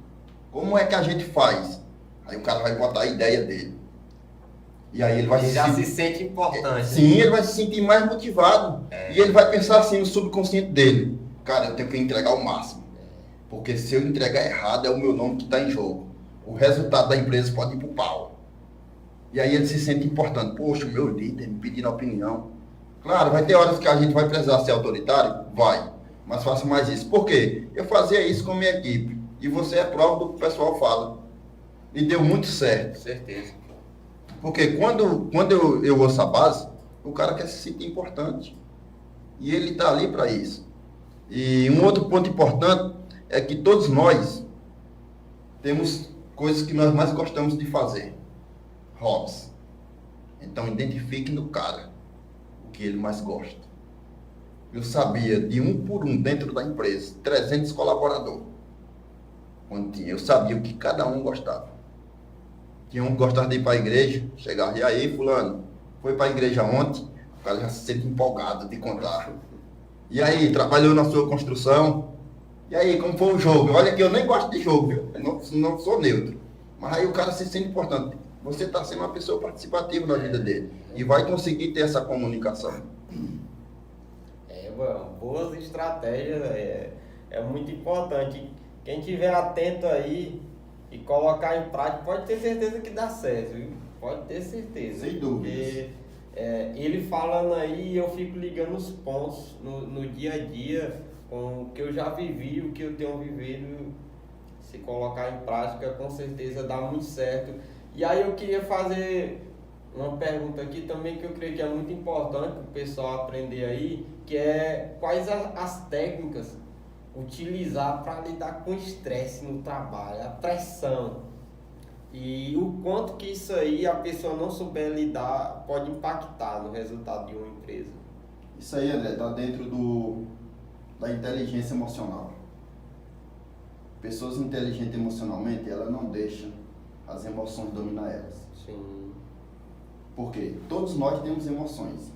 B: como é que a gente faz? Aí o cara vai botar a ideia dele. E aí ele vai
A: se sente importante.
B: Sim, ele vai se sentir mais motivado. E ele vai pensar assim no subconsciente dele. Cara, eu tenho que entregar o máximo. Porque se eu entregar errado, é o meu nome que está em jogo. O resultado da empresa pode ir para o pau. E aí ele se sente importante. Poxa, o meu líder me pedindo opinião. Claro, vai ter horas que a gente vai precisar ser autoritário? Vai. Mas faça mais isso. Por quê? Eu fazia isso com a minha equipe. E você é prova do que o pessoal fala. E deu muito certo.
A: Certeza.
B: Porque quando eu ouço a base, o cara quer se sentir importante. E ele está ali para isso. E um outro ponto importante é que todos nós temos coisas que nós mais gostamos de fazer. Hobbies. Então identifique no cara o que ele mais gosta. Eu sabia de um por um dentro da empresa, 300 colaboradores. Quando tinha, eu sabia o que cada um gostava. Tinha um que gostava de ir para a igreja, chegava, e aí fulano, foi para a igreja ontem? O cara já se sente empolgado de contar. E aí, trabalhou na sua construção? E aí, como foi o jogo? Olha que eu nem gosto de jogo, viu? Eu não sou neutro. Mas aí o cara se sente importante. Você está sendo uma pessoa participativa na vida dele. E vai conseguir ter essa comunicação.
A: Boas estratégias, é muito importante. Quem estiver atento aí e colocar em prática, pode ter certeza que dá certo, viu? Pode ter certeza.
B: Sem dúvidas.
A: Ele falando aí, eu fico ligando os pontos no dia a dia, com o que eu já vivi, o que eu tenho vivido, se colocar em prática, com certeza dá muito certo. E aí eu queria fazer uma pergunta aqui também que eu creio que é muito importante para o pessoal aprender aí, que é quais as técnicas utilizar para lidar com o estresse no trabalho, a pressão. E o quanto que isso aí, a pessoa não souber lidar, pode impactar no resultado de uma empresa.
C: Isso aí, André, está dentro da inteligência emocional. Pessoas inteligentes emocionalmente, elas não deixam as emoções dominar elas.
A: Sim.
C: Por quê? Todos nós temos emoções.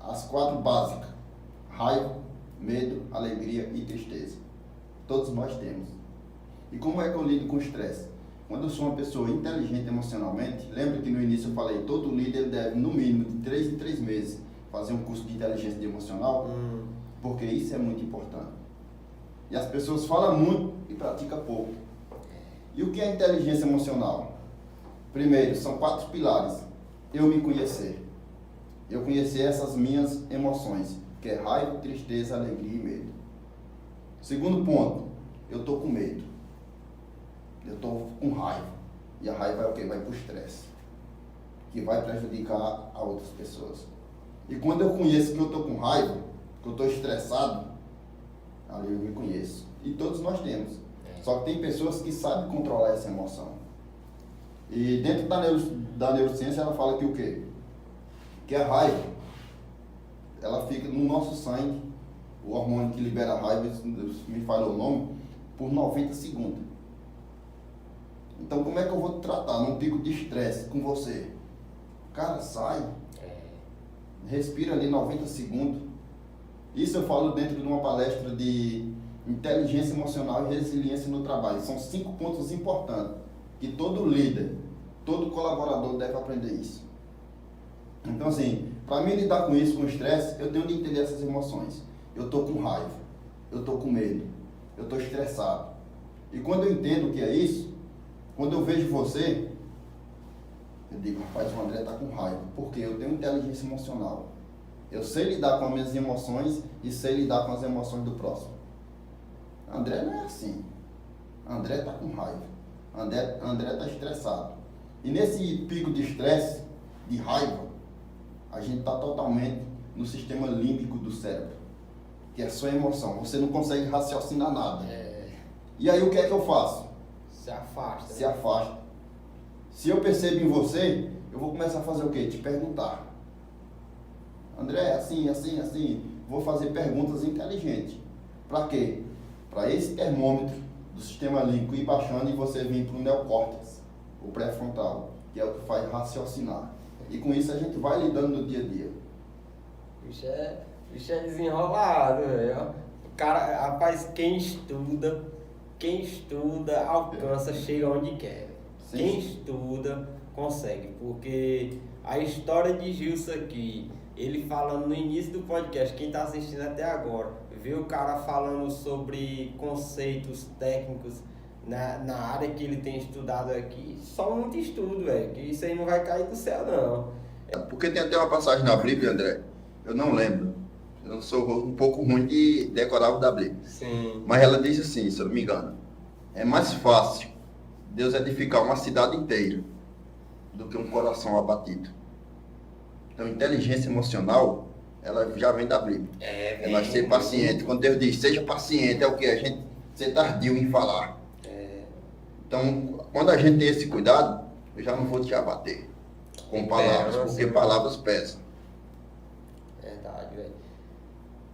C: As 4 básicas: raiva, medo, alegria e tristeza. Todos nós temos. E como é que eu lido com o estresse? Quando eu sou uma pessoa inteligente emocionalmente, lembra que no início eu falei, todo líder deve, no mínimo, de 3 em 3 meses, fazer um curso de inteligência emocional? Porque isso é muito importante. E as pessoas falam muito e praticam pouco. E o que é inteligência emocional? Primeiro, são 4 pilares. Eu me conhecer. Eu conhecer essas minhas emoções, que é raiva, tristeza, alegria e medo. Segundo ponto, eu estou com medo. Eu estou com raiva. E a raiva é o quê? Vai para o estresse, que vai prejudicar a outras pessoas. E quando eu conheço que eu estou com raiva, que eu estou estressado, ali eu me conheço. E todos nós temos. Só que tem pessoas que sabem controlar essa emoção. E dentro da neurociência ela fala que o quê? Que a raiva, ela fica no nosso sangue, o hormônio que libera a raiva, me falou o nome, por 90 segundos. Então como é que eu vou te tratar num pico de estresse com você? Cara, sai. Respira ali 90 segundos. Isso eu falo dentro de uma palestra de inteligência emocional e resiliência no trabalho. São 5 pontos importantes que todo líder, todo colaborador deve aprender isso. Então assim, para mim lidar com isso, com estresse, eu tenho de entender essas emoções. Eu estou com raiva, eu estou com medo, eu estou estressado. E quando eu entendo o que é isso, quando eu vejo você, eu digo, rapaz, o André está com raiva, porque eu tenho inteligência emocional. Eu sei lidar com as minhas emoções e sei lidar com as emoções do próximo. André não é assim. André está com raiva. André está estressado. E nesse pico de estresse, de raiva, a gente está totalmente no sistema límbico do cérebro, que é só emoção. Você não consegue raciocinar nada. E aí o que é que eu faço?
A: Se afasta.
C: Se afasta. Se eu percebo em você, eu vou começar a fazer o quê? Te perguntar. André, assim. Vou fazer perguntas inteligentes. Para quê? Para esse termômetro do sistema límbico ir baixando e você vir para o neocórtex, o pré-frontal, que é o que faz raciocinar. E com isso a gente vai lidando no dia a dia.
A: Bicho é desenrolado, velho. O cara, rapaz, quem estuda alcança, chega onde quer.
C: Sim.
A: Quem estuda consegue, porque a história de Gilson aqui, ele falando no início do podcast, quem está assistindo até agora, vê o cara falando sobre conceitos técnicos na área que ele tem estudado aqui, só muito estudo, velho, que isso aí não vai cair do céu, não.
B: Porque tem até uma passagem na Bíblia, André, eu não lembro. Eu sou um pouco ruim de decorar o da Bíblia.
A: Sim.
B: Mas ela diz assim, se eu não me engano, é mais fácil Deus edificar uma cidade inteira do que um coração abatido. Então, inteligência emocional, ela já vem da Bíblia. É nós ser paciente. Quando Deus diz, seja paciente, é o que? A gente ser tardio em falar. Então, quando a gente tem esse cuidado, eu já não vou te abater com palavras, porque palavras pesam.
A: Verdade, velho.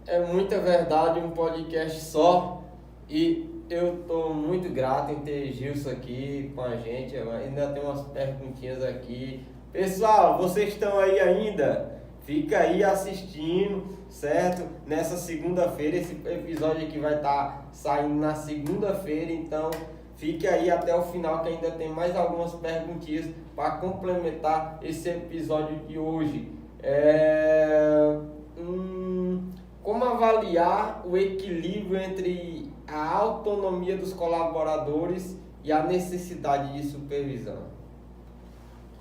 A: É muita verdade, um podcast só. E eu tô muito grato em ter Gilson aqui com a gente. Eu ainda tem umas perguntinhas aqui. Pessoal, vocês estão aí ainda? Fica aí assistindo, certo? Nessa segunda-feira, esse episódio aqui vai estar saindo na segunda-feira, então fique aí até o final que ainda tem mais algumas perguntinhas para complementar esse episódio de hoje. Como avaliar o equilíbrio entre a autonomia dos colaboradores e a necessidade de supervisão?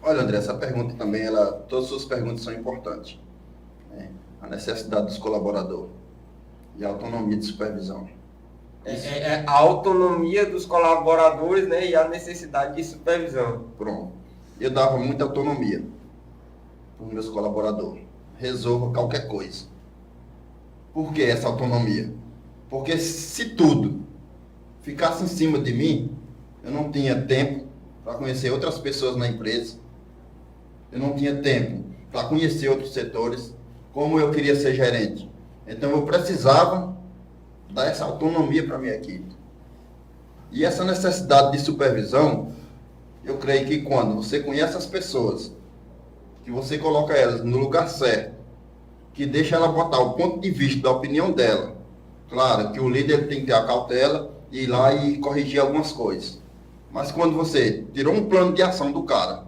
B: Olha, André, essa pergunta também, todas as suas perguntas são importantes. Né? A necessidade dos colaboradores. e autonomia de supervisão.
A: É a autonomia dos colaboradores, né, e a necessidade de supervisão.
B: Pronto. Eu dava muita autonomia para os meus colaboradores. Resolva qualquer coisa. Por que essa autonomia? Porque se tudo ficasse em cima de mim, eu não tinha tempo para conhecer outras pessoas na empresa. Eu não tinha tempo para conhecer outros setores, como eu queria ser gerente. Então eu precisava dar essa autonomia para a minha equipe. E essa necessidade de supervisão, eu creio que quando você conhece as pessoas, que você coloca elas no lugar certo, que deixa ela botar o ponto de vista da opinião dela, claro que o líder tem que ter a cautela e ir lá e corrigir algumas coisas. Mas quando você tirou um plano de ação do cara,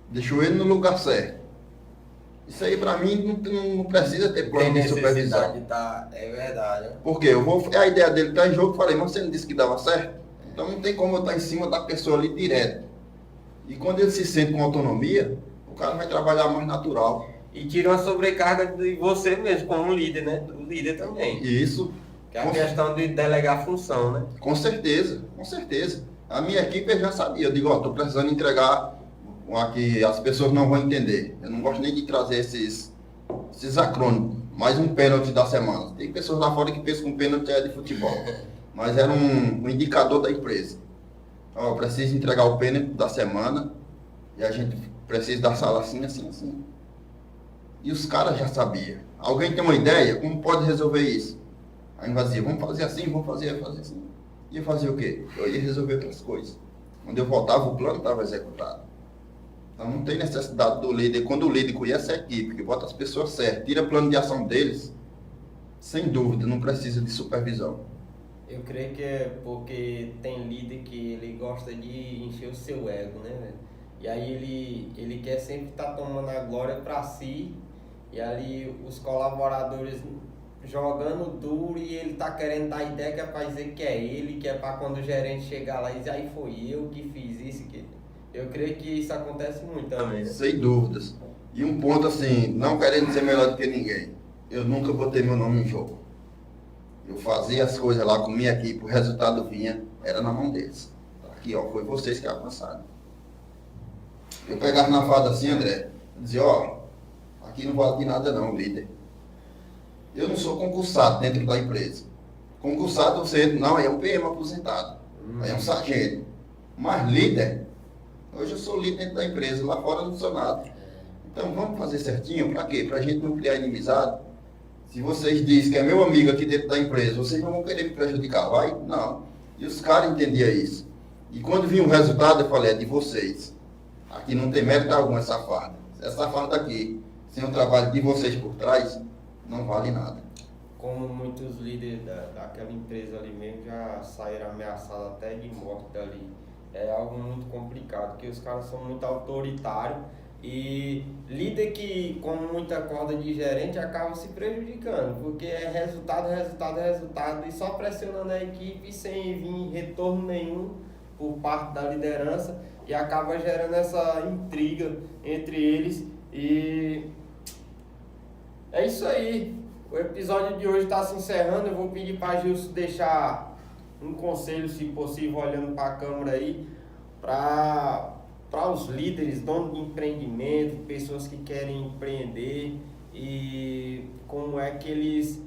B: deixou ele no lugar certo, isso aí para mim não precisa ter plano de supervisão.
A: Tá, é verdade.
B: Porque a ideia dele está em jogo, eu falei, mas você não disse que dava certo? Então não tem como eu estar em cima da pessoa ali direto. E quando ele se sente com autonomia, o cara vai trabalhar mais natural.
A: E tira uma sobrecarga de você mesmo, como líder, né? Do líder também.
B: Isso.
A: Que é a questão de delegar função, né?
B: Com certeza, com certeza. A minha equipe eu já sabia. Eu digo, estou precisando entregar que as pessoas não vão entender. Eu não gosto nem de trazer esses acrônimos. Mais um pênalti da semana. Tem pessoas lá fora que pensam que um pênalti é de futebol. Mas era um indicador da empresa. Ó, preciso entregar o pênalti da semana e a gente precisa da sala assim, assim, assim. E os caras já sabiam. Alguém tem uma ideia? Como pode resolver isso? Aí vazia, vamos fazer assim, vamos fazer assim. Ia fazer o quê? Eu ia resolver outras coisas. Quando eu voltava, o plano estava executado. Então não tem necessidade do líder. Quando o líder conhece a equipe, que bota as pessoas certas, tira o plano de ação deles, sem dúvida, não precisa de supervisão.
A: Eu creio que é porque tem líder que ele gosta de encher o seu ego, né, velho? E aí ele quer sempre estar tomando a glória para si, e ali os colaboradores jogando duro e ele tá querendo dar ideia que é para dizer que é ele, que é para quando o gerente chegar lá e dizer, aí foi eu que fiz isso, que eu creio que isso acontece muito também, né?
B: Sem dúvidas. E um ponto assim, não querendo ser melhor do que ninguém, eu nunca botei meu nome em jogo. Eu fazia as coisas lá com minha equipe, o resultado vinha, era na mão deles. Aqui, ó, foi vocês que alcançaram. Eu pegava na fada assim, André, dizia, ó, aqui não vale de nada não, líder. Eu não sou concursado dentro da empresa. Concursado você, não, aí é um PM aposentado, aí é um sargento. Mas líder, hoje eu sou líder dentro da empresa, lá fora não sou nada. Então vamos fazer certinho, para quê? Para a gente não criar inimizade. Se vocês dizem que é meu amigo aqui dentro da empresa, vocês não vão querer me prejudicar, vai? Não. E os caras entendiam isso. E quando vinha o resultado, eu falei, é de vocês. Aqui não tem mérito algum essa farda. Essa farda aqui, sem o trabalho de vocês por trás, não vale nada.
A: Como muitos líderes daquela empresa ali mesmo já saíram ameaçados até de morte dali. É algo muito complicado, porque os caras são muito autoritários. E líder que com muita corda de gerente acaba se prejudicando, porque é resultado, e só pressionando a equipe sem vir retorno nenhum por parte da liderança e acaba gerando essa intriga entre eles. E é isso aí, o episódio de hoje está se encerrando. Eu vou pedir para Gilson deixar um conselho, se possível, olhando para a câmera aí, para os líderes, donos de empreendimento, pessoas que querem empreender, e como é que eles,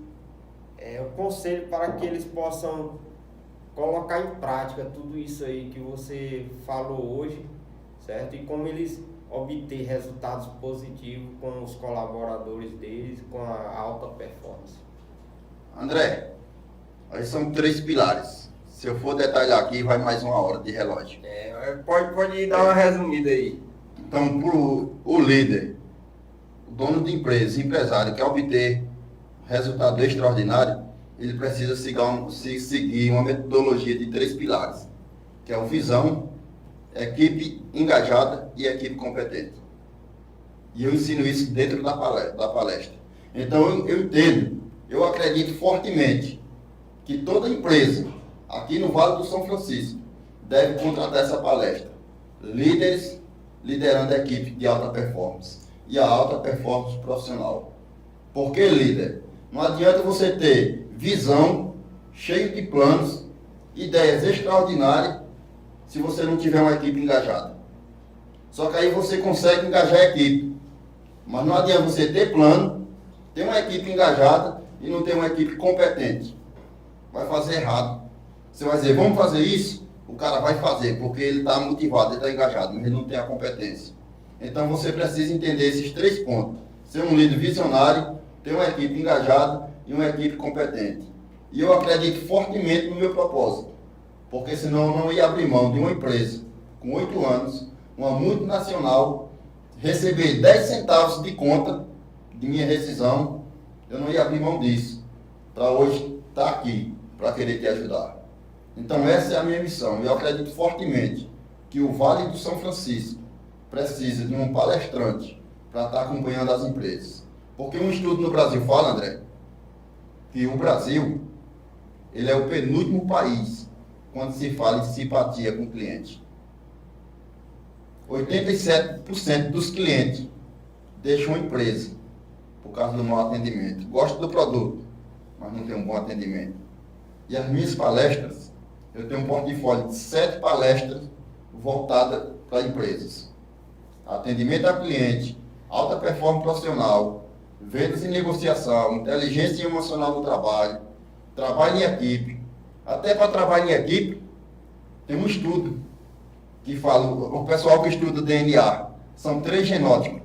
A: o conselho para que eles possam colocar em prática tudo isso aí que você falou hoje, certo? E como eles obter resultados positivos com os colaboradores deles, com a alta performance.
B: André, aí são 3 pilares. Se eu for detalhar aqui, vai mais 1 hora de relógio.
A: Pode dar uma resumida aí.
B: Então, para o líder, o dono de empresa, empresário, quer obter resultado extraordinário, ele precisa seguir uma metodologia de 3 pilares, que é o visão, equipe engajada e equipe competente. E eu ensino isso dentro da palestra. Então, eu entendo, eu acredito fortemente que toda empresa aqui no Vale do São Francisco deve contratar essa palestra. Líderes liderando a equipe de alta performance e a alta performance profissional. Por que líder? Não adianta você ter
C: visão, cheio de planos, ideias extraordinárias, se você não tiver uma equipe engajada. Só que aí você consegue engajar a equipe. Mas não adianta você ter plano, ter uma equipe engajada e não ter uma equipe competente. Vai fazer errado. Você vai dizer, vamos fazer isso? O cara vai fazer, porque ele está motivado, ele está engajado, mas ele não tem a competência. Então você precisa entender esses 3 pontos. Ser um líder visionário, ter uma equipe engajada e uma equipe competente. E eu acredito fortemente no meu propósito, porque senão eu não ia abrir mão de uma empresa com 8 anos, uma multinacional, receber 10 centavos de conta de minha rescisão, eu não ia abrir mão disso, para hoje estar aqui, para querer te ajudar. Então essa é a minha missão. Eu acredito fortemente que o Vale do São Francisco precisa de um palestrante para estar acompanhando as empresas. Porque um estudo no Brasil fala, André, que o Brasil ele é o penúltimo país quando se fala em simpatia com o cliente. 87% dos clientes deixam a empresa por causa do mau atendimento. Gostam do produto, mas não tem um bom atendimento. E as minhas palestras, eu tenho um portfólio de 7 palestras voltadas para empresas. Atendimento ao cliente, alta performance profissional, vendas e negociação, inteligência emocional no trabalho, trabalho em equipe. Até para trabalho em equipe, tem um estudo que fala, o pessoal que estuda DNA, são 3 genótipos.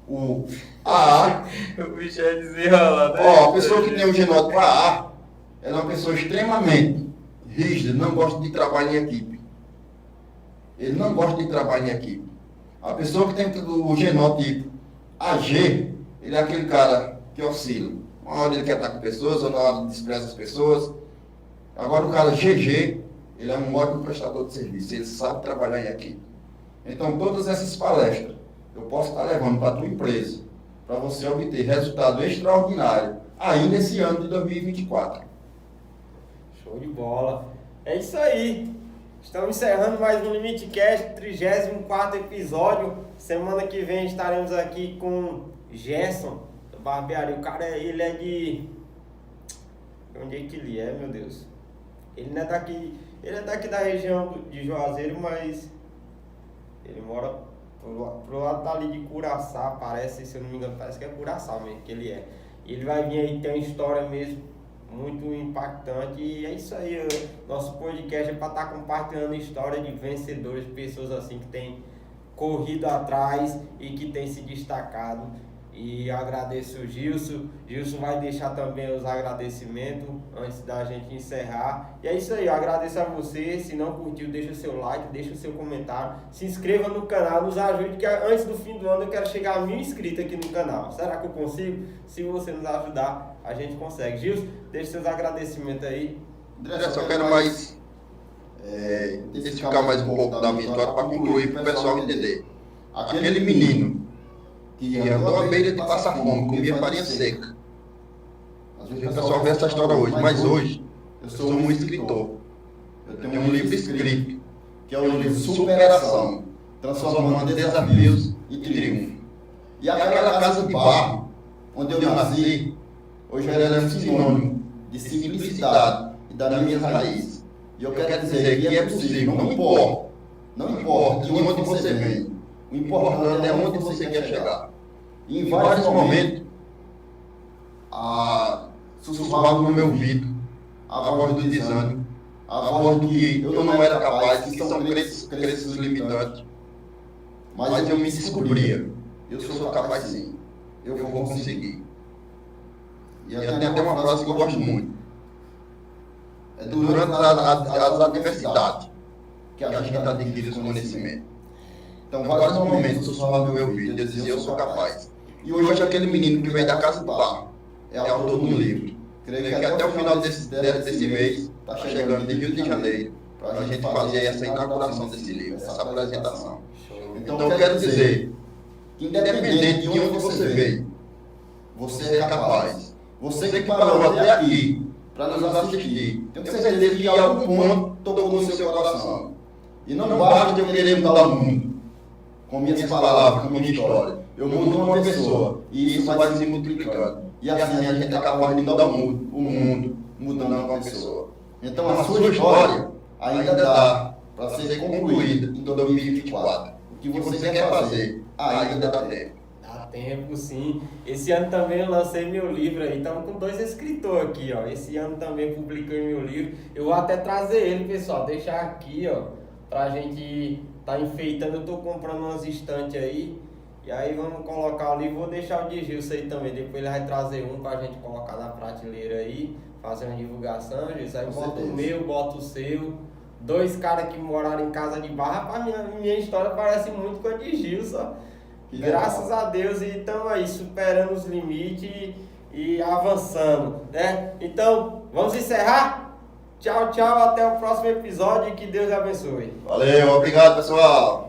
C: O AA,
A: O bicho é desenrolado.
C: a pessoa que tem o genótipo AA, ela é uma pessoa extremamente rígida, não gosta de trabalho em equipe. Ele não gosta de trabalho em equipe. A pessoa que tem o genótipo AG, ele é aquele cara que oscila. Uma hora ele quer estar com pessoas, outra hora ele despreza as pessoas. Agora o cara GG, ele é um ótimo prestador de serviço, ele sabe trabalhar em equipe. Então todas essas palestras eu posso estar levando para a tua empresa, para você obter resultado extraordinário ainda esse ano de 2024.
A: Show de bola. É isso aí. Estamos encerrando mais um Limite Cast, 34º episódio. Semana que vem estaremos aqui com Gerson, da barbearia. O cara, ele é de onde é que ele é, meu Deus? Ele não é daqui, ele é daqui da região de Juazeiro, mas ele mora pro lado dali de Curaçá, parece, se eu não me engano, parece que é Curaçá mesmo que ele é. E ele vai vir aí, tem uma história mesmo muito impactante, e é isso aí. Nosso podcast é para estar compartilhando história de vencedores, pessoas assim que têm corrido atrás e que têm se destacado. E eu agradeço o Gilson. Gilson vai deixar também os agradecimentos antes da gente encerrar. E é isso aí, eu agradeço a você. Se não curtiu, deixa o seu like, deixa o seu comentário. Se inscreva no canal, nos ajude, que antes do fim do ano eu quero chegar a 1000 inscritos aqui no canal. Será que eu consigo? Se você nos ajudar, a gente consegue. Gilson, deixa seus agradecimentos aí.
B: André, só quero mais explicar mais um pouco da minha história para concluir para o pessoal entender. Aquele menino que andou à beira de passar fome, comia farinha seca. Às vezes o pessoal vê essa história hoje, mas hoje eu sou um escritor. Eu tenho um livro escrito, que é o livro Superação, transformando desafios e triunfo. E aquela casa de barro, onde eu nasci, hoje ela é um sinônimo de simplicidade e das minhas raízes. E eu quero dizer que é possível, não importa de onde você vem. O importante é onde você quer chegar. E em vários momentos, sussurrava no meu ouvido a voz do desânimo, a voz do que eu não era capaz, que são crenças limitantes. Mas eu me descobria. Eu sou capaz sim. Eu vou conseguir. E tem até uma frase que eu gosto muito. É durante as adversidades que a gente adquire os conhecimentos. Então, vários momentos eu sussurrava no meu ouvido, eu dizia, eu sou capaz. E hoje aquele menino que veio da casa do barro é autor de um livro. Creio que até o final desse mês está chegando de Rio de Janeiro para a gente fazer essa inauguração desse livro, essa apresentação. Então eu quero dizer que independente de onde você veio, você é capaz. Você que parou até aqui para nos assistir, tenho certeza que em algum ponto tocou no seu coração. E não basta eu querer mudar o mundo com minhas palavras, com minha história. Eu mudo uma pessoa e isso vai se multiplicando.
C: E assim a gente é capaz de mudar o mundo, mudando uma pessoa. Então a sua história ainda dá para ser concluída em 2024. O que você quer fazer ainda dá tempo.
A: Dá tempo, sim. Esse ano também eu lancei meu livro aí. Estamos com 2 escritores aqui, ó. Esse ano também publiquei meu livro. Eu vou até trazer ele, pessoal. Deixar aqui, ó, pra gente tá enfeitando. Eu tô comprando umas estantes aí. E aí vamos colocar o livro. Vou deixar o de Gilson aí também. Depois ele vai trazer um pra gente colocar na prateleira aí. Fazer uma divulgação, Gilson. Aí bota o meu, bota o seu. 2 caras que moraram em casa de barra. Pra minha história parece muito com a de Gilson. Graças a Deus, e estamos aí superando os limites e avançando, né? Então, vamos encerrar? Tchau, tchau, até o próximo episódio e que Deus abençoe.
B: Valeu, obrigado, pessoal.